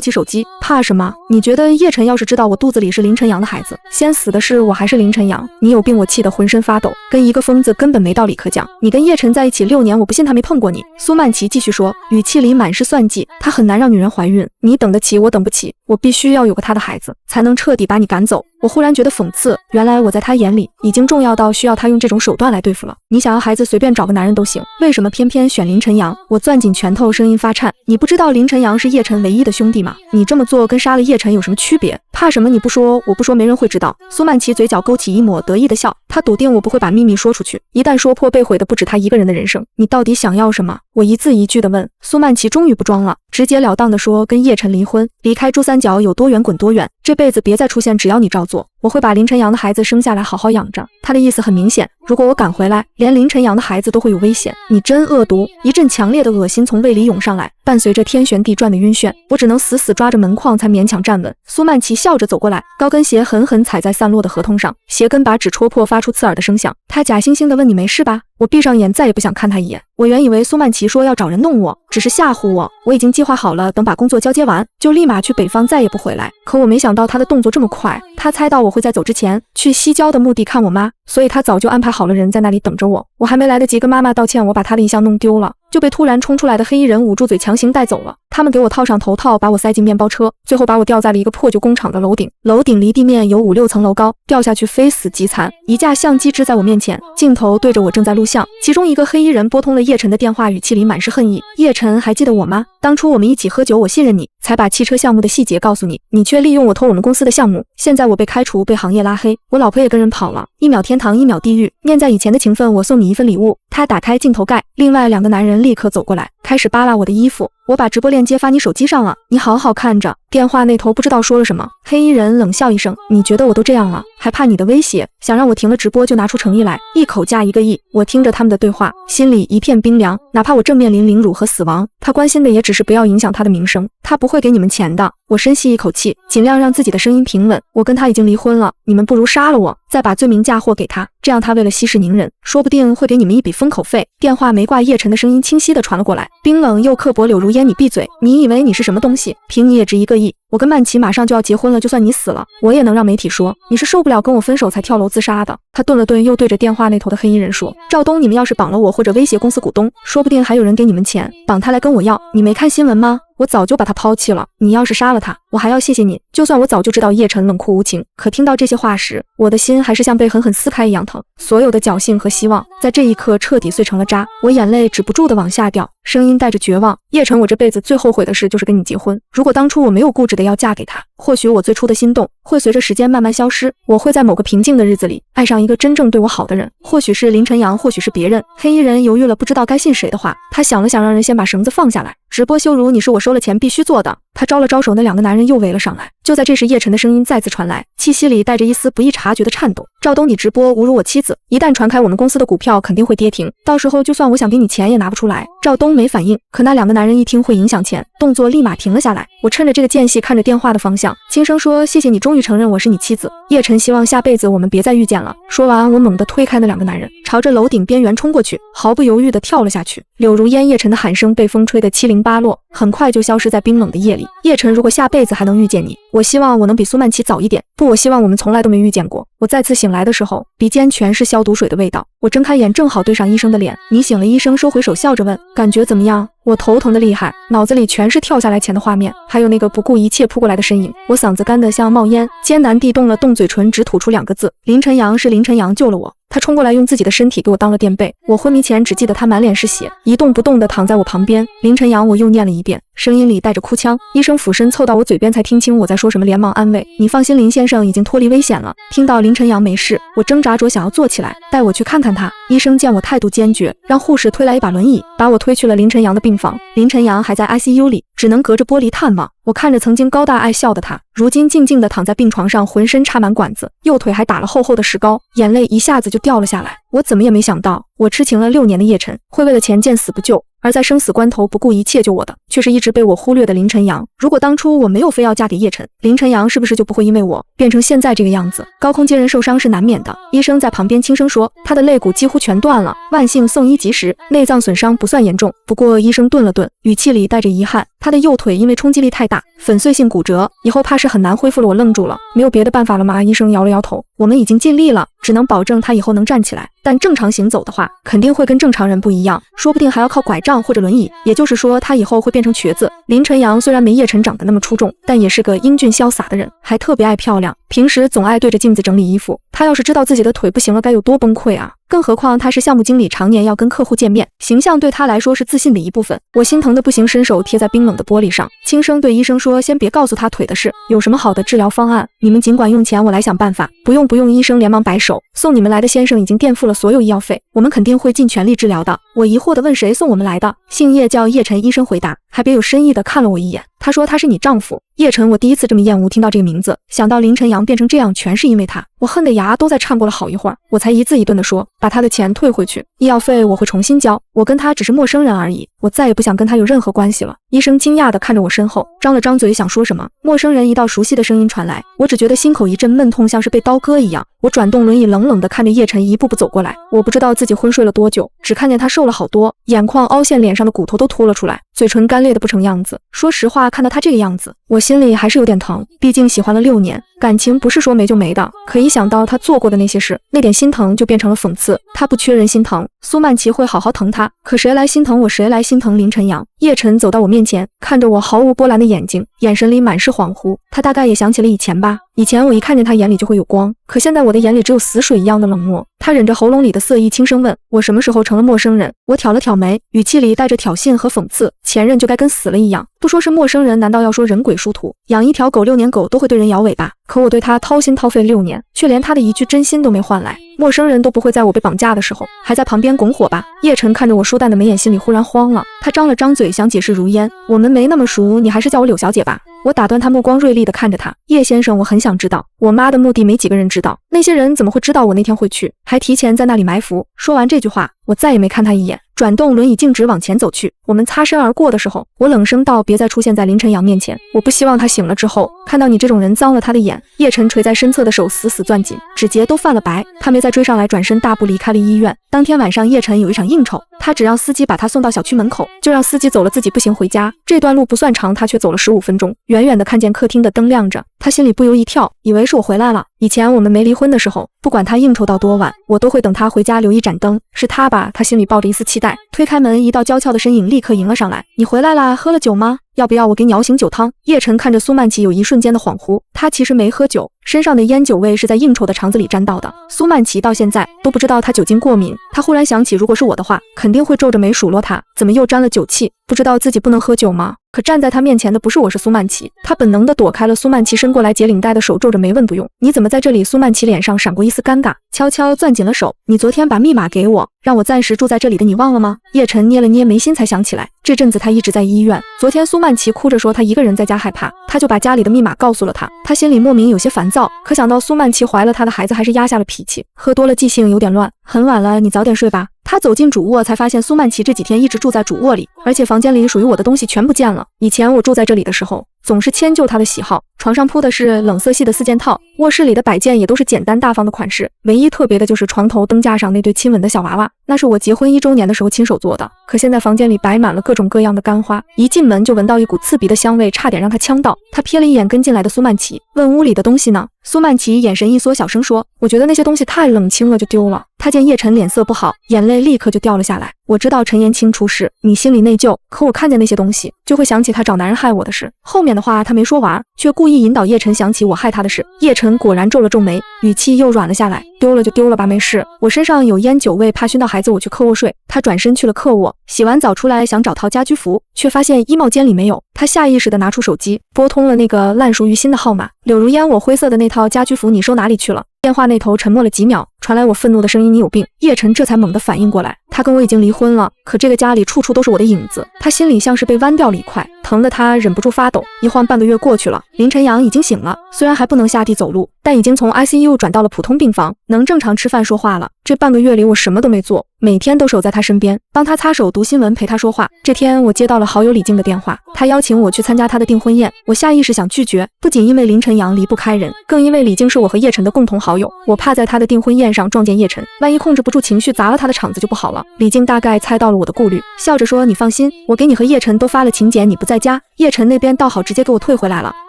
起手机，怕什么？你觉得叶晨要是知道我肚子里是凌晨阳的孩子，先死的是我还是凌晨阳？你有病！我气得浑身发抖，跟一个疯子根本没道理可讲。你跟叶晨在一起6年，我不信他没碰过你。苏曼琪继续说，语气里满是算计，他很难让女人怀孕，你等得起，我等不起，我必须要有个他的孩子，才能彻底把你赶走。我忽然觉得讽刺，原来我在他眼里已经重要到需要他用这种手段来对付了。你想要孩子随便找个男人都行，为什么偏偏选凌晨阳？我攥紧拳头，声音发颤，你不知道凌晨阳是叶晨唯一的兄弟吗？你这么做跟杀了叶晨有什么区别？怕什么？你不说，我不说，没人会知道。苏曼琪嘴角勾起一抹得意的笑，她笃定我不会把秘密说出去，一旦说破，被毁的不止她一个人的人生。你到底想要什么？我一字一句地问。苏曼琪终于不装了，直截了当地说，跟叶晨离婚，离开珠三角，有多远滚多远，这辈子别再出现，只要你照做，我会把凌晨阳的孩子生下来好好养着。他的意思很明显，如果我赶回来，连凌晨阳的孩子都会有危险。你真恶毒！一阵强烈的恶心从胃里涌上来，伴随着天旋地转的晕眩，我只能死死抓着门框才勉强站稳。苏曼琪笑着走过来，高跟鞋狠狠踩在散落的合同上，鞋跟把纸戳破，发出刺耳的声响。他假惺惺地问，你没事吧？我闭上眼，再也不想看他一眼。我原以为苏曼琪说要找人弄我，只是吓唬我，我已经计划好了，等把工作交接完，就立马去北方，再也不回来。可我没想到他的动作这么快，他猜到我会在走之前去西郊的墓地看我妈，所以他早就安排好了人在那里等着我。我还没来得及跟妈妈道歉，我把他的遗像弄丢了，就被突然冲出来的黑衣人捂住嘴强行带走了。他们给我套上头套，把我塞进面包车，最后把我吊在了一个破旧工厂的楼顶，楼顶离地面有5、6层楼高，掉下去非死即残。一架相机支在我面前，镜头对着我正在录像，其中一个黑衣人拨通了叶晨的电话，语气里满是恨意。叶晨，还记得我吗？当初我们一起喝酒，我信任你，才把汽车项目的细节告诉你，你却利用我偷我们公司的项目。现在我被开除，被行业拉黑，我老婆也跟人跑了，1秒天堂1秒地狱。念在以前的情分，我送你一份礼物。他打开镜头盖，另外2个男人立刻走过来，开始扒拉我的衣服。我把直播链接发你手机上了，你好好看着。电话那头不知道说了什么，黑衣人冷笑一声，你觉得我都这样了，还怕你的威胁？想让我停了直播就拿出诚意来，一口价1个亿。我听着他们的对话，心里一片冰凉，哪怕我正面临凌辱和死亡，他关心的也只是不要影响他的名声，他不会给你们钱的。我深吸一口气，尽量让自己的声音平稳，我跟他已经离婚了，你们不如杀了我，再把罪名嫁祸给他，这样他为了息事宁人，说不定会给你们一笔封口费。电话没挂，叶晨的声音清晰地传了过来，冰冷又刻薄。柳如烟，你闭嘴！你以为你是什么东西？凭你也值1个亿。我跟曼琪马上就要结婚了，就算你死了，我也能让媒体说你是受不了跟我分手才跳楼自杀的。他顿了顿，又对着电话那头的黑衣人说，赵东，你们要是绑了我或者威胁公司股东，说不定还有人给你们钱，绑他来跟我要。你没看新闻吗？我早就把他抛弃了，你要是杀了他，我还要谢谢你。就算我早就知道叶晨冷酷无情，可听到这些话时，我的心还是像被狠狠撕开一样疼。所有的侥幸和希望在这一刻彻底碎成了渣，我眼泪止不住的往下掉，声音带着绝望。叶晨，我这辈子最后悔的事就是跟你结婚，如果当初我没有固执的要嫁给他，或许我最初的心动会随着时间慢慢消失，我会在某个平静的日子里爱上一个真正对我好的人，或许是凌晨阳，或许是别人。黑衣人犹豫了，不知道该信谁的话，他想了想，让人先把绳子放下来。直播羞辱你是我收了钱必须做的。他招了招手，那2个男人又围了上来。就在这时，叶晨的声音再次传来，气息里带着一丝不易察觉的颤抖。赵东，你直播侮辱我妻子，一旦传开，我们公司的股票肯定会跌停，到时候就算我想给你钱也拿不出来。赵东没反应，可那2个男人一听会影响钱，动作立马停了下来。我趁着这个间隙看着电话的方向，轻声说，谢谢你终于承认我是你妻子，叶晨，希望下辈子我们别再遇见了。说完，我猛地推开那2个男人，朝着楼顶边缘冲过去，毫不犹豫地跳了下去。柳如烟，叶晨的喊声被风吹得七零八落，很快就消失在冰冷的夜里。叶晨，如果下辈子还能遇见你，我希望我能比苏曼琪早一点，不，我希望我们从来都没遇见过。我再次醒来的时候，鼻尖全是消毒水的味道。我睁开眼，正好对上医生的脸。你醒了？医生收回手，笑着问，感觉怎么样？我头疼的厉害，脑子里全是跳下来前的画面，还有那个不顾一切扑过来的身影。我嗓子干得像冒烟，艰难地动了动嘴唇，只吐出2个字：凌晨阳。是凌晨阳救了我。他冲过来用自己的身体给我当了垫背。我昏迷前只记得他满脸是血，一动不动地躺在我旁边。林晨阳，我又念了一遍，声音里带着哭腔。医生俯身凑到我嘴边才听清我在说什么，连忙安慰：你放心，林先生已经脱离危险了。听到林晨阳没事，我挣扎着想要坐起来，带我去看看他。医生见我态度坚决，让护士推来一把轮椅，把我推去了林晨阳的病房。林晨阳还在 ICU 里，只能隔着玻璃探望。我看着曾经高大爱笑的他，如今静静地躺在病床上，浑身插满管子，右腿还打了厚厚的石膏，眼泪一下子就掉了下来。我怎么也没想到，我痴情了6年的叶晨会为了钱见死不救，而在生死关头不顾一切救我的，却是一直被我忽略的林晨阳。如果当初我没有非要嫁给叶晨，林晨阳是不是就不会因为我变成现在这个样子？高空接人受伤是难免的，医生在旁边轻声说，他的肋骨几乎全断了，万幸送医及时，内脏损伤不算严重。不过医生顿了顿，语气里带着遗憾，他的右腿因为冲击力太大，粉碎性骨折，以后怕是很难恢复了。我愣住了，没有别的办法了吗？医生摇了摇头，我们已经尽力了，只能保证他以后能站起来，但正常行走的话，肯定会跟正常人不一样，说不定还要靠拐杖或者轮椅，也就是说他以后会变成瘸子。林晨阳虽然没叶晨长得那么出众，但也是个英俊潇洒的人，还特别爱漂亮，平时总爱对着镜子整理衣服。他要是知道自己的腿不行了，该有多崩溃啊！更何况他是项目经理，常年要跟客户见面，形象对他来说是自信的一部分。我心疼的不行，伸手贴在冰冷的玻璃上，轻声对医生说，先别告诉他腿的事，有什么好的治疗方案，你们尽管用钱，我来想办法。不用，医生连忙摆手，送你们来的先生已经垫付了所有医药费，我们肯定会尽全力治疗的。我疑惑地问，谁送我们来的？姓叶，叫叶晨。医生回答，还别有深意地看了我一眼，他说他是你丈夫叶晨。我第一次这么厌恶听到这个名字，想到林晨阳变成这样全是因为他，我恨得牙都在颤，过了好一会儿，我才一字一顿地说，把他的钱退回去，医药费我会重新交，我跟他只是陌生人而已，我再也不想跟他有任何关系了。医生惊讶地看着我身后，张了张嘴想说什么，陌生人一道熟悉的声音传来，我只觉得心口一阵闷痛，像是被刀割一样。我转动轮椅，冷冷地看着叶晨一步步走过来，我不知道自己昏睡了多久，只看见他瘦了好多，眼眶凹陷，脸上的骨头都凸了出来，嘴唇干裂的不成样子。说实话，看到他这个样子，我心里还是有点疼，毕竟喜欢了6年，感情不是说没就没的。可一想到他做过的那些事，那点心疼就变成了讽刺。他不缺人心疼，苏曼琪会好好疼他，可谁来心疼我，谁来心疼林晨阳？叶晨走到我面前，看着我毫无波澜的眼睛，眼神里满是恍惚。他大概也想起了以前吧，以前我一看见他眼里就会有光，可现在我的眼里只有死水一样的冷漠。他忍着喉咙里的色意，轻声问我什么时候成了陌生人。我挑了挑眉，语气里带着挑衅和讽刺，前任就该跟死了一样，不说是陌生人，难道要说人鬼殊途？养一条狗6年，狗都会对人摇尾巴，可我对他掏心掏肺6年，却连他的一句真心都没换来。陌生人都不会在我被绑架的时候还在旁边拱火吧？叶晨看着我疏淡的眉眼，心里忽然慌了，他张了张嘴想解释如烟，我们没那么熟，你还是叫我柳小姐吧。我打断他，目光锐利地看着他，叶先生，我很想知道，我妈的墓地没几个人知道，那些人怎么会知道我那天会去，还提前在那里埋伏？说完这句话，我再也没看他一眼，转动轮椅径直往前走去。我们擦身而过的时候，我冷声道，别再出现在林晨阳面前，我不希望他醒了之后看到你这种人，脏了他的眼。叶晨垂在身侧的手死死攥紧，指节都泛了白，他没再追上来，转身大步离开了医院。当天晚上，叶晨有一场应酬，他只让司机把他送到小区门口，就让司机走了，自己步行回家。这段路不算长，他却走了15分钟。远远的看见客厅的灯亮着，他心里不由一跳，以为是我回来了。以前我们没离婚的时候，不管他应酬到多晚，我都会等他回家留一盏灯。是他吧？他心里抱着一丝期待，推开门，一道娇俏的身影立刻迎了上来。你回来啦，喝了酒吗？要不要我给你熬醒酒汤？叶晨看着苏曼琪，有一瞬间的恍惚，他其实没喝酒，身上的烟酒味是在应酬的肠子里沾到的。苏曼琪到现在都不知道他酒精过敏，他忽然想起，如果是我的话，肯定会皱着眉数落他，怎么又沾了酒气？不知道自己不能喝酒吗？可站在他面前的不是我，是苏曼琪。他本能地躲开了苏曼琪伸过来解领带的手，皱着眉问，不用，你怎么在这里？苏曼琪脸上闪过一丝尴尬，悄悄攥紧了手。你昨天把密码给我，让我暂时住在这里的，你忘了吗？叶晨捏了捏眉心才想起来，这阵子他一直在医院。昨天苏曼琪哭着说他一个人在家害怕，他就把家里的密码告诉了他。他心里莫名有些烦躁，可想到苏曼琪怀了他的孩子，还是压下了脾气。喝多了记性有点乱，很晚了，你早点睡吧。他走进主卧，才发现苏曼琪这几天一直住在主卧里，而且房间里属于我的东西全不见了。以前我住在这里的时候，总是迁就他的喜好，床上铺的是冷色系的4件套，卧室里的摆件也都是简单大方的款式，唯一特别的就是床头灯架上那对亲吻的小娃娃，那是我结婚1周年的时候亲手做的。可现在房间里摆满了各种各样的干花，一进门就闻到一股刺鼻的香味，差点让他呛到。他瞥了一眼跟进来的苏曼琪，问屋里的东西呢？苏曼琪眼神一缩，小声说，我觉得那些东西太冷清了，就丢了。他见叶晨脸色不好，眼泪立刻就掉了下来。我知道陈延清出事，你心里内疚，可我看见那些东西，就会想起他找男人害我的事。后面的话他没说完，却故意引导叶晨想起我害他的事。叶晨果然皱了皱眉，语气又软了下来，丢了就丢了吧，没事。我身上有烟酒味，怕熏到孩子，我去客卧睡。他转身去了客卧，洗完澡出来想找套家居服，却发现衣帽间里没有。他下意识地拿出手机，拨通了那个烂熟于心的号码。柳如烟，我灰色的那套家居服你收哪里去了？电话那头沉默了几秒，传来我愤怒的声音：你有病！叶晨这才猛地反应过来，他跟我已经离婚了，可这个家里处处都是我的影子，他心里像是被剜掉了一块，疼得他忍不住发抖。一晃半个月过去了，林晨阳已经醒了，虽然还不能下地走路，但已经从 ICU 转到了普通病房，能正常吃饭说话了。这半个月里我什么都没做，每天都守在他身边，帮他擦手、读新闻、陪他说话。这天我接到了好友李静的电话，他邀请我去参加他的订婚宴。我下意识想拒绝，不仅因为林晨阳离不开人，更因为李静是我和叶晨的共同好友，我怕在他的订婚宴上撞见叶晨，万一控制不住情绪砸了他的场子就不好了。李静大概猜到了我的顾虑，笑着说：你放心，我给你和叶晨都发了请柬，你不在家，叶晨那边倒好，直接给我退回来了。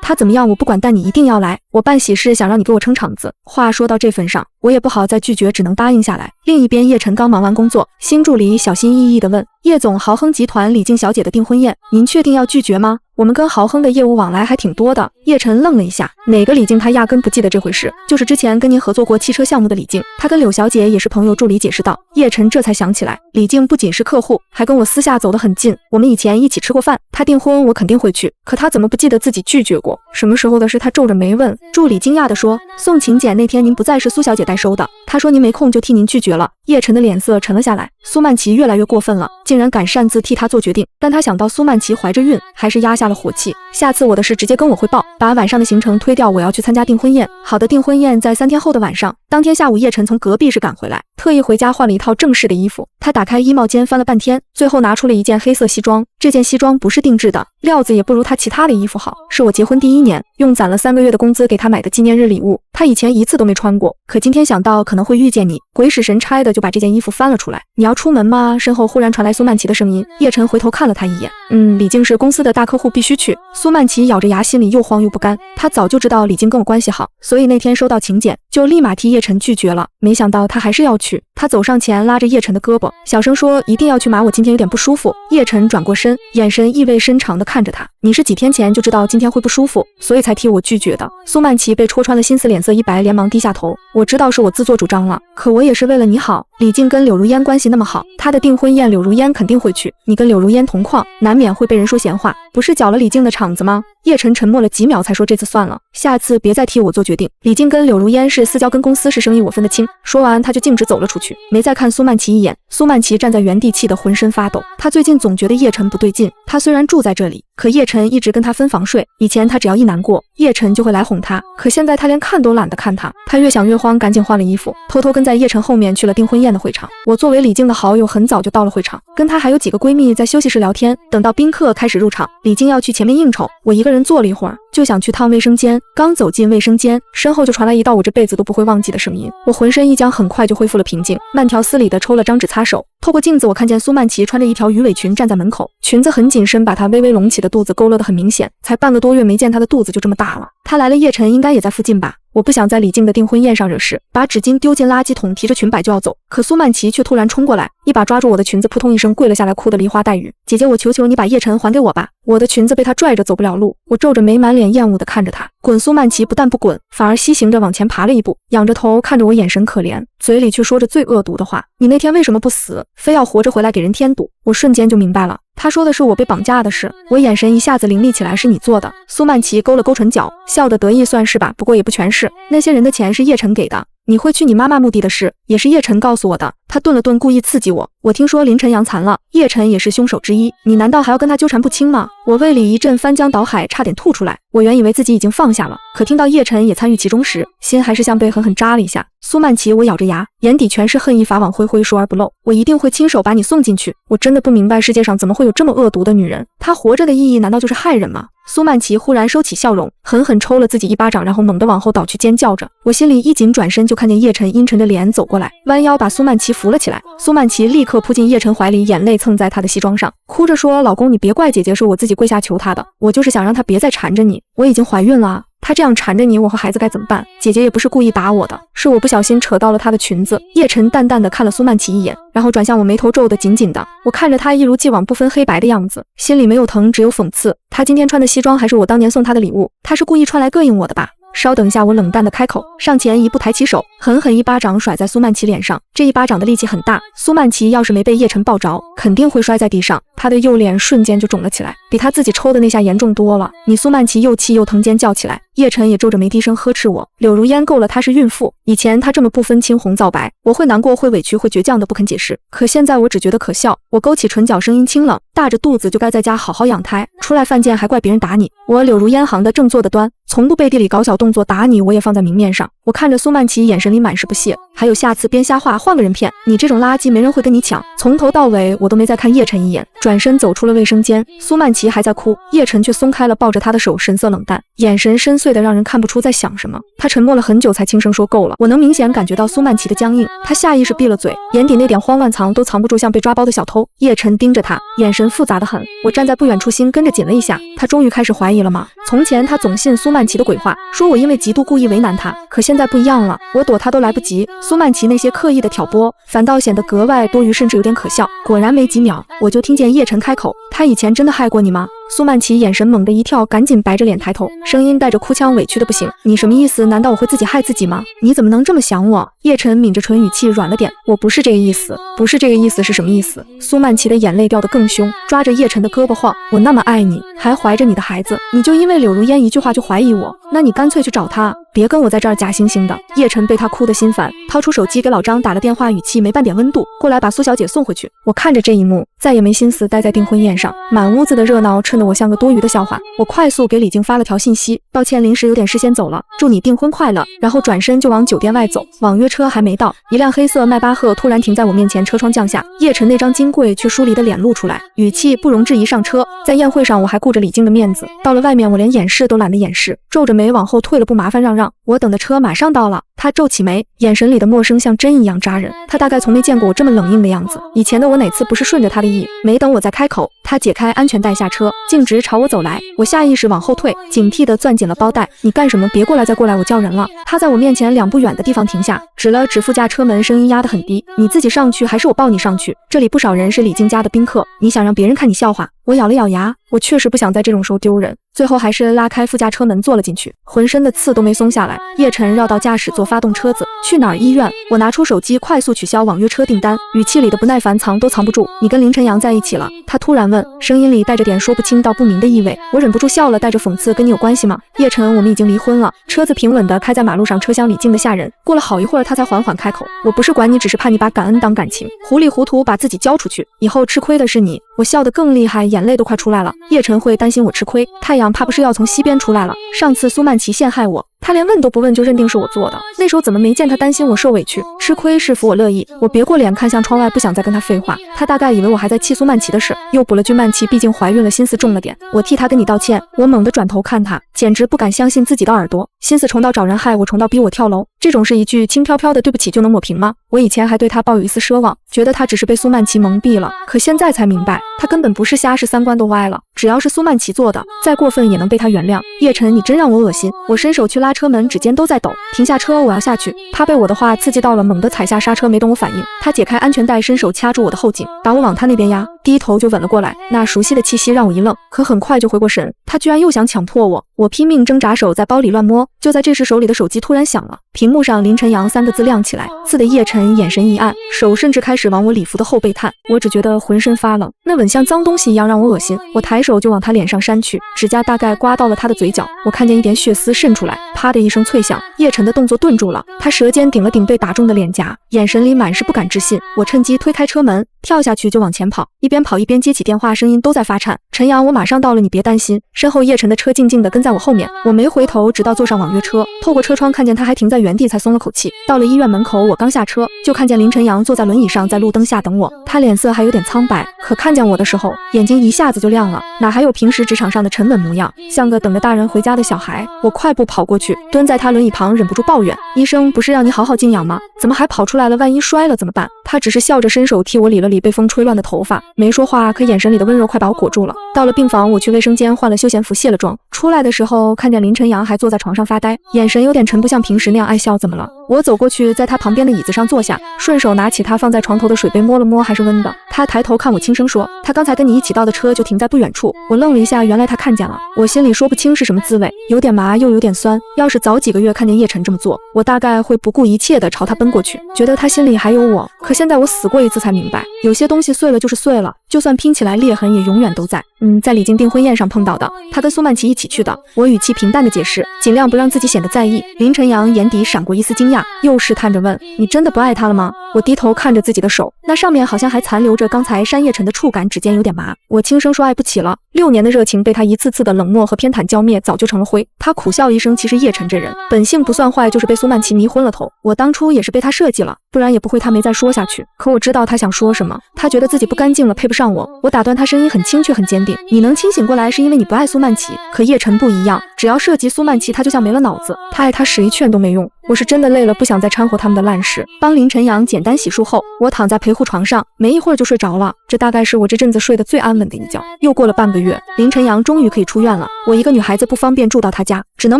他怎么样我不管，但你一定要来，我办喜事想让你给我撑场子。话说到这份上，我也不好再拒绝，只能答应下来。另一边，叶晨刚忙完工作，新助理小心翼翼地问：叶总，豪亨集团李静小姐的订婚宴，您确定要拒绝吗？我们跟豪亨的业务往来还挺多的。叶晨愣了一下，哪个李静他压根不记得这回事，就是之前跟您合作过汽车项目的李静，他跟柳小姐也是朋友。助理解释道。叶晨这才想起来，李静不仅是客户，还跟我私下走得很近，我们以前一起吃过饭，他订婚我肯定会去，可他怎么不记得自己拒绝过？什么时候的事？他皱着眉问。助理惊讶地说，送请柬那天您不在，是苏小姐代收的，她说您没空就替您拒绝了。叶晨的脸色沉了下来，苏曼琪越来越过分了，竟然敢擅自替他做决定。但他想到苏曼琪怀着孕，还是压下了火气。下次我的事直接跟我汇报，把晚上的行程推掉，我要去参加订婚宴。好的，订婚宴在3天后的晚上。当天下午，叶晨从隔壁市赶回来，特意回家换了一套正式的衣服。他打开衣帽间翻了半天，最后拿出了一件黑色西装。这件西装不是定制的，料子也不如他其他的衣服好，是我结婚第1年用攒了3个月的工资给他买的纪念日礼物。他以前一次都没穿过，可今天想到可能会遇见你，鬼使神差的就把这件衣服翻了出来。你要出门吗？身后忽然传来苏曼琪的声音。叶晨回头看了他一眼，李静是公司的大客户，必须去。苏曼琪咬着牙，心里又慌又不甘。他早就知道李静跟我关系好，所以那天收到请柬就立马替叶晨拒绝了。没想到他还是要去。他走上前拉着叶晨的胳膊，小声说：一定要去吗？我今天有点不舒服。叶晨转过身，眼神意味深长地看着他。你是几天前就知道今天会不舒服，所以才替我拒绝的。苏曼琪被戳穿了心思，脸色一白，连忙低下头。我知道是我自作主张了，可我也是为了你好。李静跟柳如烟关系那么好，她的订婚宴柳如烟肯定会去，你跟柳如烟同框，难免会被人说闲话，不是搅了李静的场子吗？叶晨沉默了几秒才说，这次算了，下次别再替我做决定。李静跟柳如烟是私交，跟公司是生意，我分得清。说完他就径直走了出去，没再看苏曼琪一眼。苏曼琪站在原地气得浑身发抖，他最近总觉得叶晨不对劲。他虽然住在这里，可叶晨一直跟他分房睡，以前他只要一难过，叶晨就会来哄他，可现在他连看都懒得看他。他越想越慌，赶紧换了衣服，偷偷跟在叶晨后面去了订婚宴的会场。我作为李静的好友，很早就到了会场，跟她还有几个闺蜜在休息室聊天。等到宾客开始入场，李静要去前面应酬，我一个人坐了一会儿，就想去趟卫生间。刚走进卫生间，身后就传来一道我这辈子都不会忘记的声音，我浑身一僵，很快就恢复了平静，慢条斯理地抽了张纸擦手。透过镜子，我看见苏曼琪穿着一条鱼尾裙站在门口，裙子很紧身，把她微微隆起的肚子勾勒得很明显。才半个多月没见，她的肚子就这么大了。她来了，叶晨应该也在附近吧？我不想在李静的订婚宴上惹事，把纸巾丢进垃圾桶，提着裙摆就要走，可苏曼琪却突然冲过来，一把抓住我的裙子，扑通一声跪了下来，哭得梨花带雨。姐姐，我求求你把叶晨还给我吧！我的裙子被她拽着走不了路，我皱着眉，满脸厌恶地看着她。滚！苏曼琪不但不滚，反而西行着往前爬了一步，仰着头看着我，眼神可怜，嘴里却说着最恶毒的话：你那天为什么不死，非要活着回来给人添堵？我瞬间就明白了，他说的是我被绑架的事。我眼神一下子凌厉起来，是你做的。苏曼琪勾了勾唇角，笑得得意，算是吧，不过也不全是，那些人的钱是叶晨给的，你会去你妈妈墓地的事也是叶晨告诉我的。他顿了顿，故意刺激我。我听说林晨阳残了，叶晨也是凶手之一，你难道还要跟他纠缠不清吗？我胃里一阵翻江倒海，差点吐出来。我原以为自己已经放下了，可听到叶晨也参与其中时，心还是像被狠狠扎了一下。苏曼琪，我咬着牙，眼底全是恨意，法网恢恢，疏而不漏。我一定会亲手把你送进去。我真的不明白世界上怎么会有这么恶毒的女人，她活着的意义难道就是害人吗？苏曼琪忽然收起笑容，狠狠抽了自己一巴掌，然后猛地往后倒去，尖叫着。我心里一紧，转身就看见叶晨阴沉着脸走过来，弯腰把苏曼琪扶了起来。苏曼琪立刻扑进叶晨怀里，眼泪蹭在他的西装上，哭着说：老公，你别怪姐姐，是我自己跪下求他的，我就是想让他别再缠着你，我已经怀孕了。他这样缠着你，我和孩子该怎么办？姐姐也不是故意打我的，是我不小心扯到了她的裙子。叶晨淡淡的看了苏曼琪一眼，然后转向我，眉头皱得紧紧的。我看着他一如既往不分黑白的样子，心里没有疼，只有讽刺。他今天穿的西装还是我当年送他的礼物，他是故意穿来膈应我的吧？稍等一下，我冷淡的开口，上前一步，抬起手，狠狠一巴掌甩在苏曼琪脸上。这一巴掌的力气很大，苏曼琪要是没被叶晨抱着，肯定会摔在地上。她的右脸瞬间就肿了起来，比她自己抽的那下严重多了。你苏曼琪又气又疼，尖叫起来。叶晨也皱着眉低声呵斥我。柳如烟够了，她是孕妇，以前她这么不分青红皂白，我会难过，会委屈，会倔强的不肯解释。可现在我只觉得可笑。我勾起唇角，声音清冷，大着肚子就该在家好好养胎，出来犯贱还怪别人打你。我柳如烟行的正坐的端，从不背地里搞小动作打你，我也放在明面上。我看着苏曼琪，眼神里满是不屑。还有下次编瞎话，换个人骗，你这种垃圾没人会跟你抢。从头到尾我都没再看叶晨一眼，转身走出了卫生间。苏曼琪还在哭，叶晨却松开了抱着她的手，神色冷淡，眼神深邃的让人看不出在想什么。他沉默了很久才轻声说够了。我能明显感觉到苏曼琪的僵硬，她下意识闭了嘴，眼底那点慌乱藏都藏不住，像被抓包的小偷。叶晨盯着她，眼神复杂的很。我站在不远处，心跟着紧了一下。他终于开始怀疑了吗？从前他总信苏曼琪的鬼话，说我因为嫉妒故意为难他，可现在不一样了，我躲他都来不及。苏曼琪那些刻意的挑拨，反倒显得格外多余，甚至有点可笑。果然没几秒，我就听见叶晨开口，他以前真的害过你吗？苏曼琪眼神猛地一跳，赶紧白着脸抬头，声音带着哭腔，委屈的不行。你什么意思？难道我会自己害自己吗？你怎么能这么想我？叶晨抿着唇，语气软了点，我不是这个意思。不是这个意思是什么意思？苏曼琪的眼泪掉得更凶，抓着叶晨的胳膊晃，我那么爱你，还怀着你的孩子，你就因为柳如烟一句话就怀疑我？那你干脆去找他，别跟我在这儿假惺惺的。叶晨被他哭得心烦，掏出手机给老张打了电话，语气没半点温度，过来把苏小姐送回去。我看着这一幕，再也没心思待在订婚宴上，满屋子的热闹衬得我像个多余的笑话。我快速给李静发了条信息，抱歉临时有点事先走了，祝你订婚快乐，然后转身就往酒店外走。网约车还没到，一辆黑色迈巴赫突然停在我面前，车窗降下，叶晨那张金贵却疏离的脸露出来，语气不容置疑，上车。在宴会上我还顾着李静的面子，到了外面我连掩饰都懒得掩饰，皱着眉往后退了步，麻烦让让，我等的车马上到了。他皱起眉，眼神里的陌生像针一样扎人，他大概从没见过我这么冷硬的样子，以前的我哪次不是顺着他的意？没等我再开口，他解开安全带下车，径直朝我走来，我下意识往后退，警惕地攥紧了包带。你干什么？别过来，再过来我叫人了。他在我面前2步远的地方停下，指了指副驾车门，声音压得很低，你自己上去还是我抱你上去？这里不少人是李静家的宾客，你想让别人看你笑话？我咬了咬牙，我确实不想在这种时候丢人，最后还是拉开副驾车门坐了进去，浑身的刺都没松下来。叶晨绕到驾驶座发动车子，去哪儿？医院。我拿出手机快速取消网约车订单，语气里的不耐烦藏都藏不住。你跟林晨阳在一起了？他突然问，声音里带着点说不清道不明的意味。我忍不住笑了，带着讽刺，跟你有关系吗？叶晨，我们已经离婚了。车子平稳地开在马路上，车厢里静得吓人。过了好一会儿，他才缓缓开口，我不是管你，只是怕你把感恩当感情，糊里糊涂把自己交出去，以后吃亏的是你。我笑得更厉害，眼泪都快出来了。叶晨会担心我吃亏，太阳怕不是要从西边出来了。上次苏曼琪陷害我，他连问都不问就认定是我做的，那时候怎么没见他担心我受委屈？吃亏是福我乐意。我别过脸看向窗外，不想再跟他废话。他大概以为我还在气苏曼琪的事，又补了句曼琪毕竟怀孕了，心思重了点，我替他跟你道歉。我猛地转头看他，简直不敢相信自己的耳朵，心思重到找人害我，重到逼我跳楼，这种是一句轻飘飘的对不起就能抹平吗？我以前还对他抱有一丝奢望，觉得他只是被苏曼琪蒙蔽了，可现在才明白，他根本不是瞎，是三观都歪了。只要是苏曼琪做的，再过分也能被他原谅。叶晨，你真让我恶心。我伸手去拉车门，指尖都在抖。停下车，我要下去。他被我的话刺激到了，猛地踩下刹车，没等我反应，他解开安全带，伸手掐住我的后颈，把我往他那边压，低头就吻了过来。那熟悉的气息让我一愣，可很快就回过神，他居然又想强迫我。我拼命挣扎，手在包里乱摸，就在这时手里的手机突然响了，屏幕上林晨阳3个字亮起来，刺得叶晨眼神一暗，手甚至开始往我礼服的后背探。我只觉得浑身发冷，那吻像脏东西一样让我恶心，我抬手就往他脸上扇去，指甲大概刮到了他的嘴角，我看见一点血丝渗出来，啪的一声脆响，叶晨的动作顿住了，他舌尖顶了顶被打中的脸颊，眼神里满是不敢置信。我趁机推开车门，跳下去就往前跑，一边跑一边接起电话，声音都在发颤，陈阳，我马上到了，你别担心。身后叶晨的车静静地跟在我后面，我没回头，直到坐上网约车，透过车窗看见他还停在原地，才松了口气。到了医院门口，我刚下车就看见林晨阳坐在轮椅上，在路灯下等我，他脸色还有点苍白，可看见我的时候眼睛一下子就亮了，哪还有平时职场上的沉稳模样，像个等着大人回家的小孩。我快步跑过去，蹲在他轮椅旁，忍不住抱怨，医生不是让你好好静养吗？怎么还跑出来了？万一摔了怎么办？他只是笑着伸手替我理了理被风吹乱的头发，没说话，可眼神里的温柔快把我裹住了。到了病房，我去卫生间换了休闲服，卸了妆，出来的时候看见林晨阳还坐在床上发呆，眼神有点沉，不像平时那样爱笑。怎么了？我走过去，在他旁边的椅子上坐下，顺手拿起他放在床头的水杯摸了摸，还是温的。他抬头看我，轻声说：“他刚才跟你一起到的车就停在不远处。”我愣了一下，原来他看见了。我心里说不清是什么滋味，有点麻又有点酸。要是早几个月看见叶晨这么做，我大概会不顾一切的朝他奔过去，觉得他心里还有我。可现在我死过一次才明白，有些东西碎了就是碎了，就算拼起来裂痕也永远都在。在李静订婚宴上碰到的，他跟苏曼琪一起去的。我语气平淡的解释，尽量不让自己显得在意。林晨阳眼底闪过一丝惊讶，又试探着问：“你真的不爱他了吗？”我低头看着自己的手，那上面好像还残留着刚才山叶晨的触感，指尖有点麻。我轻声说：“爱不起了。”6年的热情被他一次次的冷漠和偏袒浇灭，早就成了灰。他苦笑一声，其实叶晨这人本性不算坏，就是被苏曼琪迷昏了头。我当初也是被他设计了，不然也不会他没再说下去。可我知道他想说什么，他觉得自己不干净了，配不上我。我打断他，声音很轻却很坚定：“你能清醒过来是因为你不爱苏曼琪，可叶晨不一样，只要涉及苏曼琪，他就像没了脑子，他爱他使一劝都没用。”我是真的累了，不想再掺和他们的烂事。帮林晨阳简单洗漱后，我躺在陪护床上，没一会儿就睡着了。这大概是我这阵子睡得最安稳的一觉。又过了半个月，林晨阳终于可以出院了。我一个女孩子不方便住到他家，只能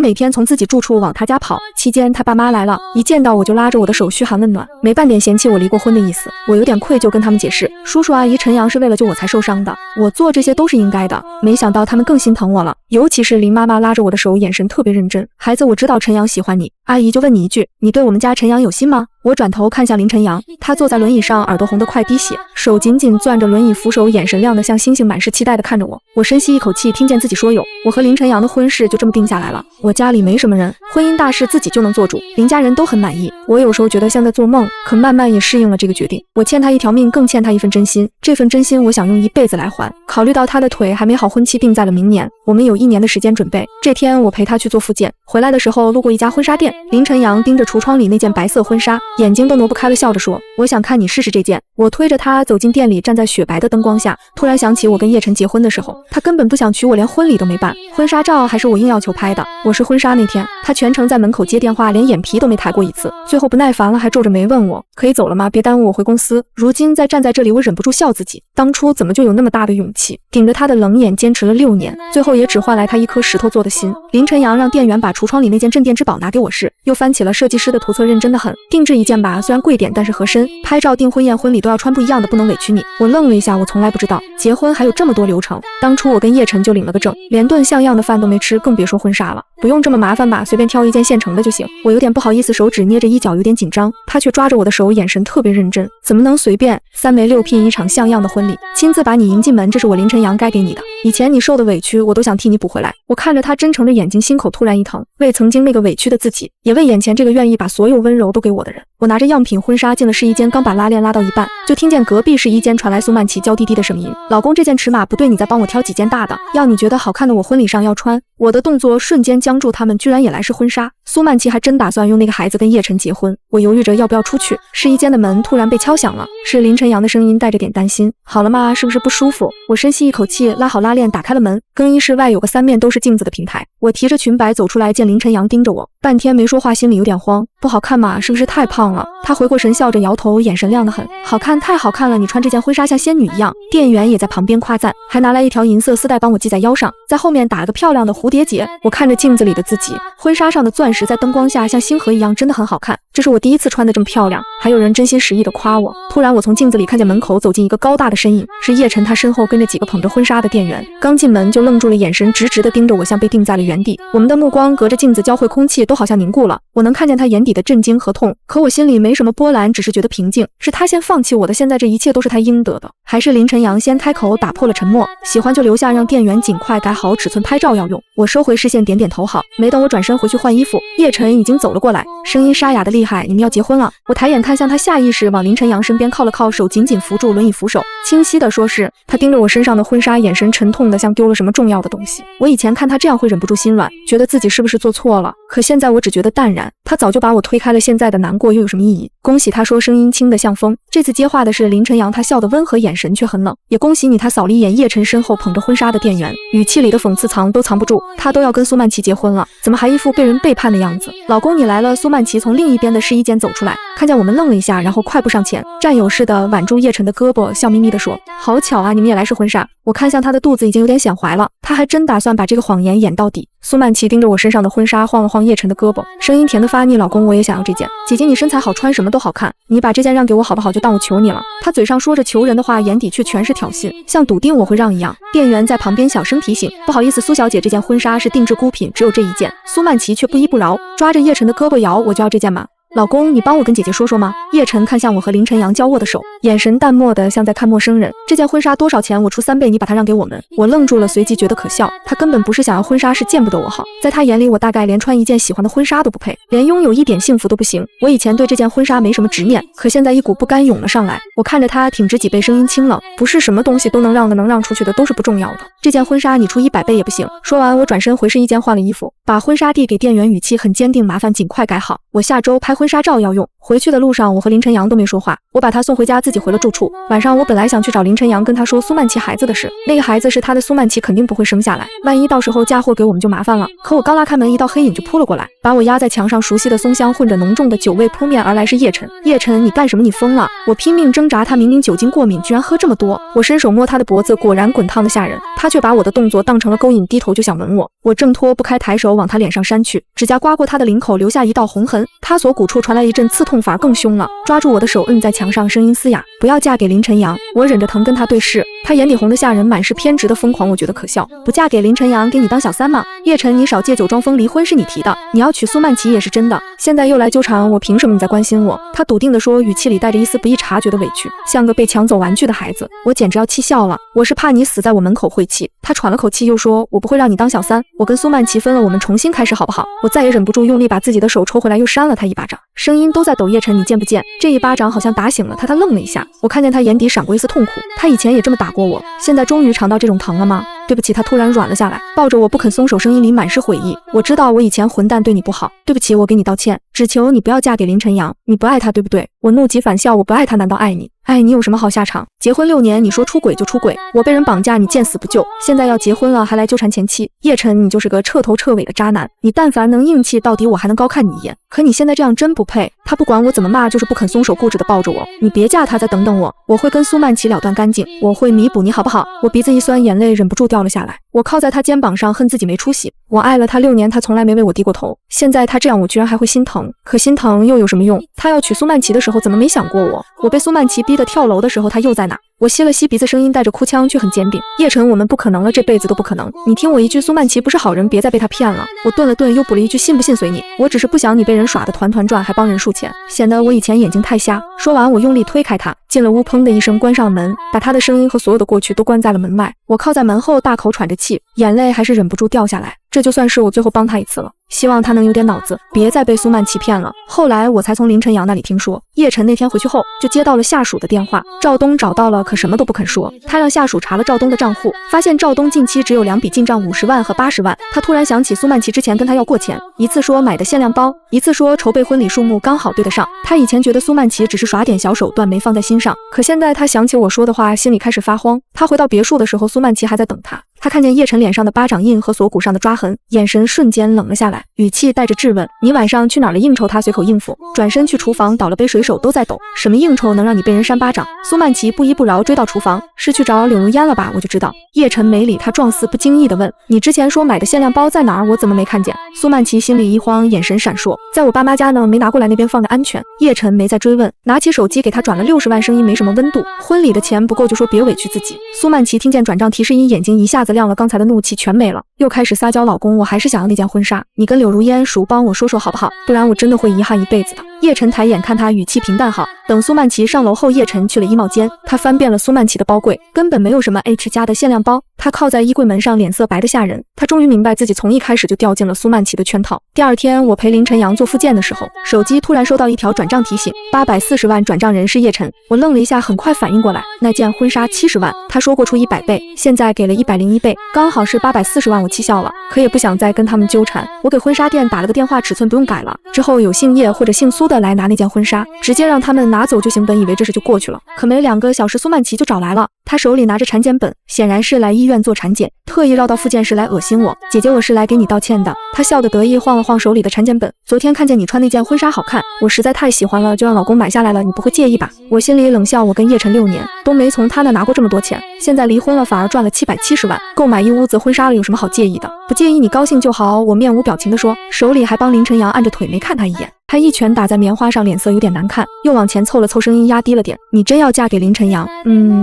每天从自己住处往他家跑。期间他爸妈来了，一见到我就拉着我的手嘘寒问暖，没半点嫌弃我离过婚的意思。我有点愧疚，跟他们解释，叔叔阿姨陈阳是为了救我才受伤的，我做这些都是应该的。没想到他们更心疼我了，尤其是林妈妈拉着我的手，眼神特别认真。孩子，我知道陈阳喜欢你，阿姨就问你一句，你对我们家陈阳有心吗？我转头看向林晨阳，他坐在轮椅上，耳朵红得快滴血，手紧紧攥着轮椅扶手，眼神亮得像星星，满是期待地看着我。我深吸一口气，听见自己说有，我和林晨阳的婚事就这么定下来了。我家里没什么人，婚姻大事自己就能做主，林家人都很满意。我有时候觉得像在做梦，可慢慢也适应了这个决定。我欠他一条命，更欠他一份真心，这份真心我想用一辈子来还。考虑到他的腿还没好，婚期定在了明年，我们有1年的时间准备。这天我陪他去做复健，回来的时候路过一家婚纱店，林晨阳盯着橱窗里那件白色婚纱，眼睛都挪不开了，笑着说：“我想看你试试这件。”我推着他走进店里，站在雪白的灯光下，突然想起我跟叶晨结婚的时候，他根本不想娶我，连婚礼都没办，婚纱照还是我硬要求拍的。我是婚纱那天，他全程在门口接电话，连眼皮都没抬过一次。最后不耐烦了，还皱着眉问我：“可以走了吗？别耽误我回公司。”如今再站在这里，我忍不住笑自己，当初怎么就有那么大的勇气，顶着他的冷眼坚持了6年，最后也只换来他一颗石头做的心。林晨阳让店员把橱窗里那件镇店之宝拿给我试，又翻起了设计师的图册，认真的很。定制一件吧，虽然贵点，但是合身。拍照、订婚宴、婚礼都要穿不一样的，不能委屈你。我愣了一下，我从来不知道结婚还有这么多流程。当初我跟叶晨就领了个证，连顿像样的饭都没吃，更别说婚纱了。不用这么麻烦吧，随便挑一件现成的就行。我有点不好意思，手指捏着衣角，有点紧张。他却抓着我的手，眼神特别认真。怎么能随便？3媒6聘一场像样的婚礼，亲自把你迎进门，这是我林晨阳该给你的。以前你受的委屈，我都想替你补回来。我看着他真诚的眼睛，心口突然一疼，为曾经那个委屈的自己，也为眼前这个愿意把所有温柔都给我的人。我拿着样品婚纱进了试衣间，刚把拉链拉到一半，就听见隔壁试衣间传来苏曼琪娇滴滴的声音：“老公，这件尺码不对，你再帮我挑几件大的，要你觉得好看的我婚礼上要穿。”我的动作瞬间僵住，他们居然也来试婚纱。苏曼琪还真打算用那个孩子跟叶晨结婚。我犹豫着要不要出去，试衣间的门突然被敲响了，是林晨阳的声音，带着点担心：“好了吗？是不是不舒服？”我深吸一口气，拉好拉链，打开了门。更衣室外有个3面都是镜子的平台，我提着裙摆走出来，见林晨阳盯着我，半天没说话，心里有点慌。不好看吗？是不是太胖了？他回过神，笑着摇头，眼神亮得很。好看，太好看了，你穿这件婚纱像仙女一样。店员也在旁边夸赞，还拿来一条银色丝带帮我系在腰上，在后面打了个漂亮的蝴蝶结。我看着镜子里的自己，婚纱上的钻石在灯光下像星河一样，真的很好看。这是我第一次穿的这么漂亮，还有人真心实意的夸我。突然我从镜子里看见门口走进一个高大的身影，是叶晨，他身后跟着几个捧着婚纱的店员。刚进门就愣住了，眼神直直的盯着我，像被定在了原地。我们的目光隔着镜子交汇，空气都好像凝固了。我能看见他眼底的震惊和痛，可我心里没什么波澜，只是觉得平静。是他先放弃我的，现在这一切都是他应得的。还是林晨阳先开口打破了沉默：“喜欢就留下，让店员尽快改好尺寸，拍照要用。”我收回视线，点点头好。没等我转身回去换衣服，叶晨已经走了过来，声音沙哑的厉害：“你们要结婚了？”我抬眼看向他，下意识往林晨阳身边靠了靠，手紧紧扶住轮椅扶手，清晰的说是。他盯着我身上的婚纱，眼神沉痛的像丢了什么重要的东西。我以前看他这样会忍不住心软，觉得自己是不是做错了，可现在我只觉得淡然。他早就把我推开了，现在的难过又有什么意义？恭喜他说，声音轻得像风。这次接话的是林晨阳，他笑得温和，眼神却很冷。也恭喜你，他扫了一眼叶晨身后捧着婚纱的店员，语气里的讽刺藏都藏不住。他都要跟苏曼琪结婚了，怎么还一副被人背叛的样子？老公你来了。苏曼琪从另一边的试衣间走出来，看见我们愣了一下，然后快步上前，战友似的挽住叶晨的胳膊，笑眯眯地说：好巧啊，你们也来试婚纱。我看向他的肚子已经有点显怀了，他还真打算把这个谎言演到底。苏曼琪盯着我身上的婚纱，晃了晃叶晨的胳膊，声音甜得发腻。老公，我也想要这件。姐姐你身材好，穿什么都好看，你把这件让给我好不好？就当我求你了。他嘴上说着求人的话，眼底却全是挑衅，像笃定我会让一样。店员在旁边小声提醒：不好意思，苏小姐，这件婚纱是定制孤品，只有这一件。苏曼琪却不依不饶，抓着叶晨的胳膊摇：我就要这件嘛。老公，你帮我跟姐姐说说吗？叶晨看向我和林晨阳交握的手，眼神淡漠的像在看陌生人。这件婚纱多少钱？我出3倍，你把它让给我们。我愣住了，随即觉得可笑。他根本不是想要婚纱，是见不得我好。在他眼里，我大概连穿一件喜欢的婚纱都不配，连拥有一点幸福都不行。我以前对这件婚纱没什么执念，可现在一股不甘涌了上来。我看着他挺直脊背，声音清冷：不是什么东西都能让的，能让出去的都是不重要的。这件婚纱你出100倍也不行。说完，我转身回试衣间换了衣服，把婚纱递给店员，语气很坚定：麻烦尽快改好，我下周拍婚纱照要用。回去的路上，我和林晨阳都没说话。我把他送回家，自己回了住处。晚上，我本来想去找林晨阳，跟他说苏曼琪孩子的事。那个孩子是他的，苏曼琪肯定不会生下来。万一到时候嫁祸给我们就麻烦了。可我刚拉开门，一道黑影就扑了过来，把我压在墙上。熟悉的松香混着浓重的酒味扑面而来，是叶晨。叶晨，你干什么？你疯了！我拼命挣扎，他明明酒精过敏，居然喝这么多。我伸手摸他的脖子，果然滚烫的吓人。他却把我的动作当成了勾引，低头就想吻我。我挣脱不开，抬手往他脸上扇去，指甲刮过他的领口，留下一道红痕。他锁骨处传来一阵刺痛，反而更凶了。抓住我的手摁在墙上，声音嘶哑：不要嫁给林晨阳。我忍着疼跟他对视，他眼底红得吓人，满是偏执的疯狂。我觉得可笑，不嫁给林晨阳，给你当小三吗？叶晨，你少借酒装疯，离婚是你提的，你要娶苏曼琪也是真的，现在又来纠缠我，凭什么你在关心我？他笃定地说，语气里带着一丝不易察觉的委屈，像个被抢走玩具的孩子。我简直要气笑了，我是怕你死在我门口晦气。他喘了口气，又说，我不会让你当小三，我跟苏曼琪分了，我们重新开始好不好？我再也忍不住，用力把自己的手抽回来，又扇了他一巴掌，声音都在抖：叶晨，你见不见？这一巴掌好像打醒了他。他愣了一下，我看见他眼底闪过一丝痛苦，他以前也这么打过我，现在终于尝到这种疼了吗？对不起。他突然软了下来，抱着我不肯松手，声音里满是悔意。我知道我以前混蛋对你不好，对不起，我给你道歉，只求你不要嫁给林晨阳。你不爱他对不对？我怒极反笑，我不爱他难道爱你？爱你有什么好下场？结婚6年，你说出轨就出轨，我被人绑架你见死不救，现在要结婚了还来纠缠前妻。叶晨，你就是个彻头彻尾的渣男，你但凡能硬气到底，我还能高看你一眼，可你现在这样真不配。他不管我怎么骂，就是不肯松手，固执的抱着我。你别嫁他，再等等我，我会跟苏曼琪了断干净，我会弥补你好不好？我鼻子一酸，眼泪忍不住掉了下来。我靠在他肩膀上，恨自己没出息。我爱了他6年，他从来没为我低过头，现在他这样，我居然还会心疼。可心疼又有什么用？他要娶苏曼琪的时候怎么没想过我？我被苏曼琪逼得跳楼的时候他又在哪？我吸了吸鼻子，声音带着哭腔，却很坚定。叶晨，我们不可能了，这辈子都不可能。你听我一句，苏曼琪不是好人，别再被他骗了。我顿了顿，又补了一句，信不信随你。我只是不想你被人耍得团团转，还帮人数钱，显得我以前眼睛太瞎。说完，我用力推开他，进了屋，砰的一声关上了门，把他的声音和所有的过去都关在了门外。我靠在门后，大口喘着气，眼泪还是忍不住掉下来。这就算是我最后帮他一次了，希望他能有点脑子，别再被苏曼琪骗了。后来我才从林晨阳那里听说，叶晨那天回去后就接到了下属的电话，赵东找到了，可什么都不肯说。他让下属查了赵东的账户，发现赵东近期只有2笔进账，50万和80万。他突然想起苏曼琪之前跟他要过钱，一次说买的限量包，一次说筹备婚礼数目刚好对得上。他以前觉得苏曼琪只是耍点小手段，没放在心上，可现在他想起我说的话，心里开始发慌。他回到别墅的时候，苏曼琪还在等他。他看见叶晨脸上的巴掌印和锁骨上的抓痕，眼神瞬间冷了下来，语气带着质问：你晚上去哪儿了？应酬？他随口应付，转身去厨房倒了杯水，手都在抖。什么应酬能让你被人扇巴掌？苏曼琪不依不饶追到厨房，是去找柳如烟了吧？我就知道。叶晨没理他，状似不经意地问：你之前说买的限量包在哪儿？我怎么没看见？苏曼琪心里一慌，眼神闪烁：在我爸妈家呢，没拿过来，那边放着安全。叶晨没再追问，拿起手机给他转了60万，声音没什么温度。婚礼的钱不够就说别委屈自己。苏曼琪听见转账提示音，眼睛一下子亮了，刚才的怒气全没了，又开始撒娇：老公，我还是想要那件婚纱，你跟柳如烟熟帮我说说好不好？不然我真的会遗憾一辈子的。叶晨抬眼看他，语气平淡好。等苏曼琪上楼后，叶晨去了衣帽间，他翻遍了苏曼琪的包柜，根本没有什么 H 家的限量包。他靠在衣柜门上，脸色白得吓人。他终于明白自己从一开始就掉进了苏曼琪的圈套。第二天，我陪林晨阳做复健的时候，手机突然收到一条转账提醒，840万，转账人是叶晨。我愣了一下，很快反应过来，那件婚纱70万，他说过出100倍，现在给了101倍，刚好是840万。我气笑了，可也不想再跟他们纠缠。我给婚纱店打了个电话，尺寸不用改了，之后有姓叶或者姓苏的来拿那件婚纱，直接让他们拿走就行。本以为这事就过去了，可没2个小时，苏曼琪就找来了。他手里拿着产检本，显然是来医院做产检，特意绕到复健室来恶心我。姐姐，我是来给你道歉的。他笑得得意，晃了晃手里的产检本。昨天看见你穿那件婚纱好看，我实在太喜欢了，就让老公买下来了，你不会介意吧？我心里冷笑，我跟叶晨6年都没从他那拿过这么多钱，现在离婚了反而赚了770万，购买一屋子婚纱了，有什么好介意的？不介意你高兴就好。我面无表情地说，手里还帮林晨阳按着腿，没看他一眼。他一拳打在棉花上，脸色有点难看，又往前凑了凑，声音压低了点，你真要嫁给林晨阳？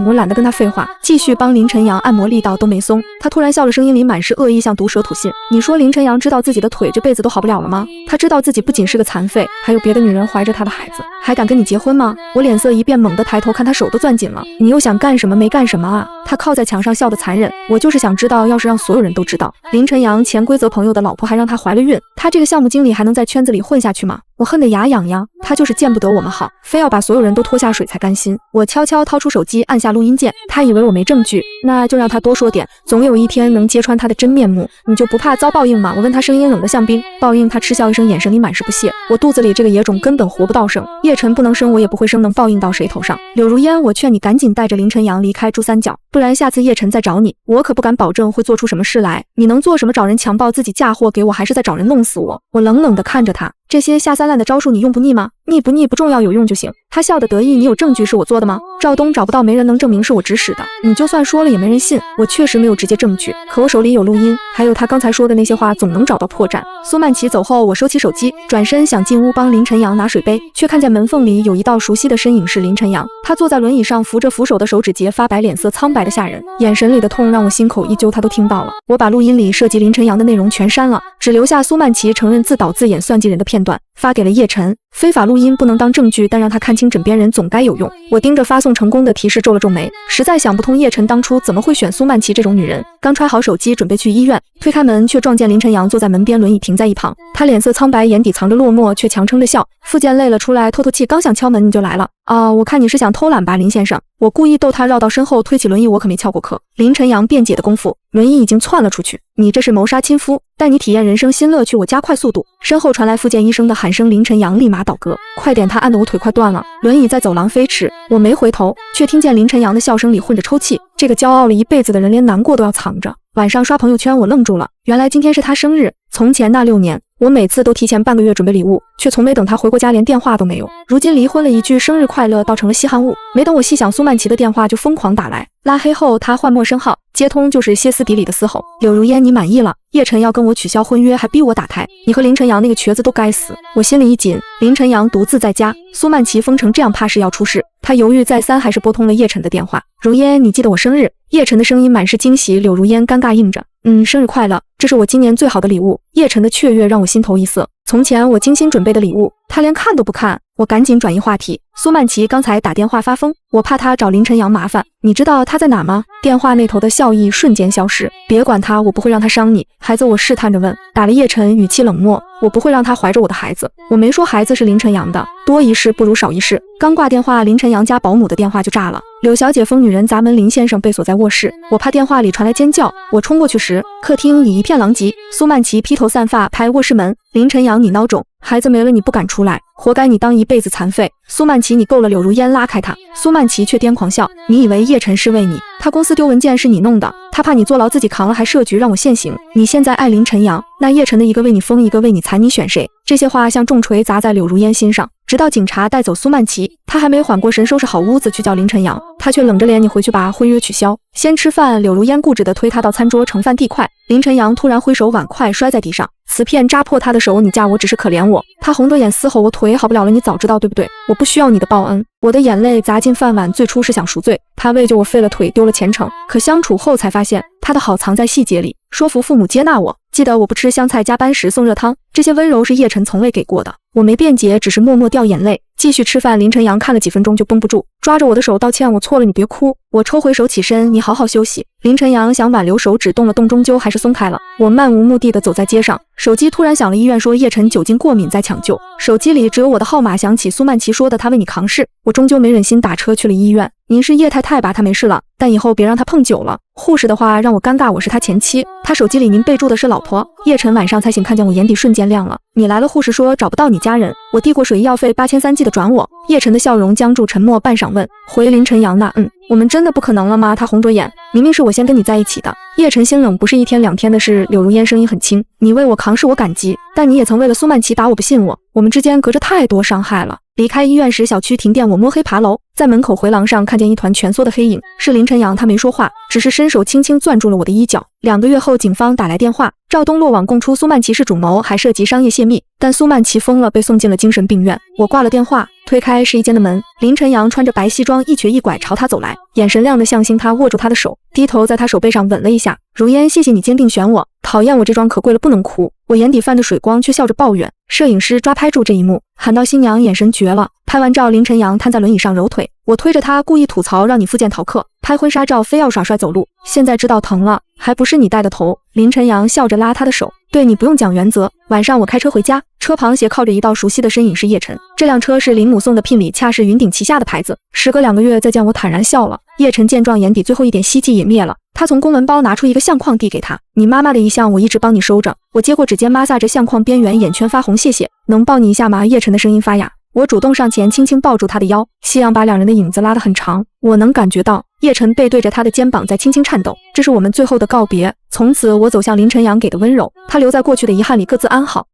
我懒得跟他废话，继续帮林晨阳按摩，力道都没松。他突然笑了，声音里满是恶意，像毒舌吐信。你说林晨阳知道自己的腿这辈子都好不了了吗？他知道自己不仅是个残废，还有别的女人怀着他的孩子，还敢跟你结婚吗？我脸色一变，猛地抬头看他手都攥紧了。你又想干什么？没干什么啊。他靠在墙上笑得残忍，我就是想知道，要是让所有人都知道林晨阳潜规则朋友的老婆还让他怀了孕，他这个项目经理还能在圈子里混下去吗？我恨得牙痒痒，他就是见不得我们好，非要把所有人都拖下水才甘心。我悄悄掏出手机，按下录音键。他以为我没证据，那就让他多说点，总有一天能揭穿他的真面目。你就不怕遭报应吗？我问他，声音冷得像冰。报应？他嗤笑一声，眼神里满是不屑。我肚子里这个野种根本活不到生，叶晨不能生，我也不会生，能报应到谁头上？柳如烟，我劝你赶紧带着林晨阳离开珠三角，不然下次叶晨再找你，我可不敢保证会做出什么事来。你能做什么？找人强暴自己嫁祸给我，还是在找人弄死我？我冷冷地看着他，这些下三滥的招数你用不腻吗？腻不腻不重要，有用就行。他笑得得意，你有证据是我做的吗？赵东找不到，没人能证明是我指使的，你就算说了也没人信。我确实没有直接证据，可我手里有录音，还有他刚才说的那些话，总能找到破绽。苏曼琪走后，我收起手机，转身想进屋帮林晨阳拿水杯，却看见门缝里有一道熟悉的身影，是林晨阳。他坐在轮椅上，扶着扶手的手指节发白，脸色苍白的吓人，眼神里的痛让我心口一揪，他都听到了。我把录音里涉及林晨阳的内容全删了，只留下苏曼琪承认自导自演算计人的片段，发给了叶晨。非法录音不能当证据，但让他看清枕边人总该有用。我盯着发送成功的提示皱了皱眉，实在想不通叶晨当初怎么会选苏曼琪这种女人。刚揣好手机准备去医院，推开门却撞见林晨阳坐在门边，轮椅停在一旁。他脸色苍白，眼底藏着落寞，却强撑着笑。复健累了出来透透气，刚想敲门你就来了。我看你是想偷懒吧，林先生。我故意逗他，绕到身后推起轮椅，我可没翘过课。林晨阳辩解的功夫，轮椅已经窜了出去。你这是谋杀亲夫，带你体验人生新乐趣，我加快速度。身后传来复健医生的喊声，林晨阳立马倒戈。快点，他按得我腿快断了。轮椅在走廊飞驰，我没回头，却听见林晨阳的笑声里混着抽泣。这个骄傲了一辈子的人，连难过都要藏着。晚上刷朋友圈，我愣住了，原来今天是他生日。从前那6年，我每次都提前半个月准备礼物，却从没等他回过家，连电话都没有。如今离婚了，一句生日快乐倒成了稀罕物。没等我细想，苏曼琪的电话就疯狂打来，拉黑后他换陌生号，接通就是歇斯底里的嘶吼。柳如烟，你满意了？叶晨要跟我取消婚约，还逼我打胎，你和林晨阳那个瘸子都该死。我心里一紧，林晨阳独自在家，苏曼琪疯成这样，怕是要出事。他犹豫再三，还是拨通了叶晨的电话。如烟，你记得我生日？叶晨的声音满是惊喜。柳如烟尴尬应着，生日快乐，这是我今年最好的礼物。叶晨的雀跃让我心头一涩，从前我精心准备的礼物，他连看都不看。我赶紧转移话题，苏曼琪刚才打电话发疯，我怕他找林晨阳麻烦，你知道他在哪吗？电话那头的笑意瞬间消失。别管他，我不会让他伤你。孩子，我试探着问。打了叶晨，语气冷漠，我不会让他怀着我的孩子。我没说孩子是林晨阳的，多一事不如少一事。刚挂电话，林晨阳家保姆的电话就炸了。柳小姐，疯女人砸门，林先生被锁在卧室。我怕电话里传来尖叫，我冲过去时，客厅已一片狼藉。苏曼琪披头散发拍卧室门，林晨阳，你孬种，孩子没了你不敢出来，活该你当一辈子残废。苏曼琪，你够了。柳如烟拉开他，苏曼琪却癫狂笑，你以为叶晨是为你？他公司丢文件是你弄的，他怕你坐牢自己扛了，还设局让我现行。你现在爱林晨阳，那叶晨的一个为你疯，一个为你残，你选谁？这些话像重锤砸在柳如烟心上。直到警察带走苏曼琪，他还没缓过神，收拾好屋子去叫林晨阳，他却冷着脸，你回去把婚约取消，先吃饭。柳如烟固执地推他到餐桌盛饭递筷，林晨阳突然挥手，碗筷摔在地上，瓷片扎破他的手，你嫁我只是可怜我。他红着眼嘶吼，我腿好不了了，你早知道对不对？我不需要你的报恩。我的眼泪砸进饭碗，最初是想赎罪，他为救我废了腿，丢了前程，可相处后才发现，他的好藏在细节里，说服父母接纳我。记得我不吃香菜加班时送热汤，这些温柔是叶晨从未给过的。我没辩解，只是默默掉眼泪，继续吃饭。林晨阳看了几分钟就绷不住，抓着我的手道歉：“我错了，你别哭。”我抽回手起身：“你好好休息。”林晨阳想挽留，手指动了动，终究还是松开了。我漫无目的地走在街上，手机突然响了，医院说叶晨酒精过敏在抢救。手机里只有我的号码，想起苏曼琪说的他为你扛事，我终究没忍心打车去了医院。您是叶太太吧？他没事了，但以后别让他碰酒了。护士的话让我尴尬，我是他前妻。他手机里您备注的是老婆。叶晨晚上才醒，看见我眼底瞬间亮了。你来了，护士说找不到你家人。我递过水医药费8300，记得转我。叶晨的笑容僵住，沉默半晌问：回林晨阳呢？我们真的不可能了吗？他红着眼，明明是我先跟你在一起的。叶晨心冷，不是一天两天的事。柳如烟声音很轻，你为我扛事我感激，但你也曾为了苏曼琪打我，不信我，我们之间隔着太多伤害了。离开医院时，小区停电，我摸黑爬楼，在门口回廊上看见一团蜷缩的黑影，是林晨阳。他没说话，只是伸手轻轻攥住了我的衣角。2个月后，警方打来电话，赵东落网供出苏曼琪是主谋，还涉及商业泄密，但苏曼琪疯了，被送进了精神病院。我挂了电话，推开试衣间的门，林晨阳穿着白西装，一瘸一拐朝他走来，眼神亮得像星。他握住他的手，低头在他手背上吻了一下。如烟，谢谢你坚定选我，讨厌我这桩可贵了不能哭。我眼底泛着水光，却笑着抱怨。摄影师抓拍住这一幕，喊到新娘眼神绝了。拍完照，林晨阳瘫在轮椅上揉腿，我推着他，故意吐槽让你复健逃课，拍婚纱照非要耍帅走路，现在知道疼了，还不是你带的头。林晨阳笑着拉他的手，对你不用讲原则。晚上我开车回家，车旁斜靠着一道熟悉的身影，是叶晨。这辆车是林母送的聘礼，恰是云顶旗下的牌子。时隔2个月再见，我坦然笑了。叶晨见状，眼底最后一点希冀也灭了。他从公文包拿出一个相框递给他，你妈妈的遗像我一直帮你收着。我接过，指尖摩挲着相框边缘，眼圈发红，谢谢，能抱你一下吗？叶晨的声音发哑。我主动上前，轻轻抱住他的腰，夕阳把两人的影子拉得很长，我能感觉到叶晨背对着他的肩膀在轻轻颤抖。这是我们最后的告别，从此我走向林晨阳给的温柔，他留在过去的遗憾里各自安好。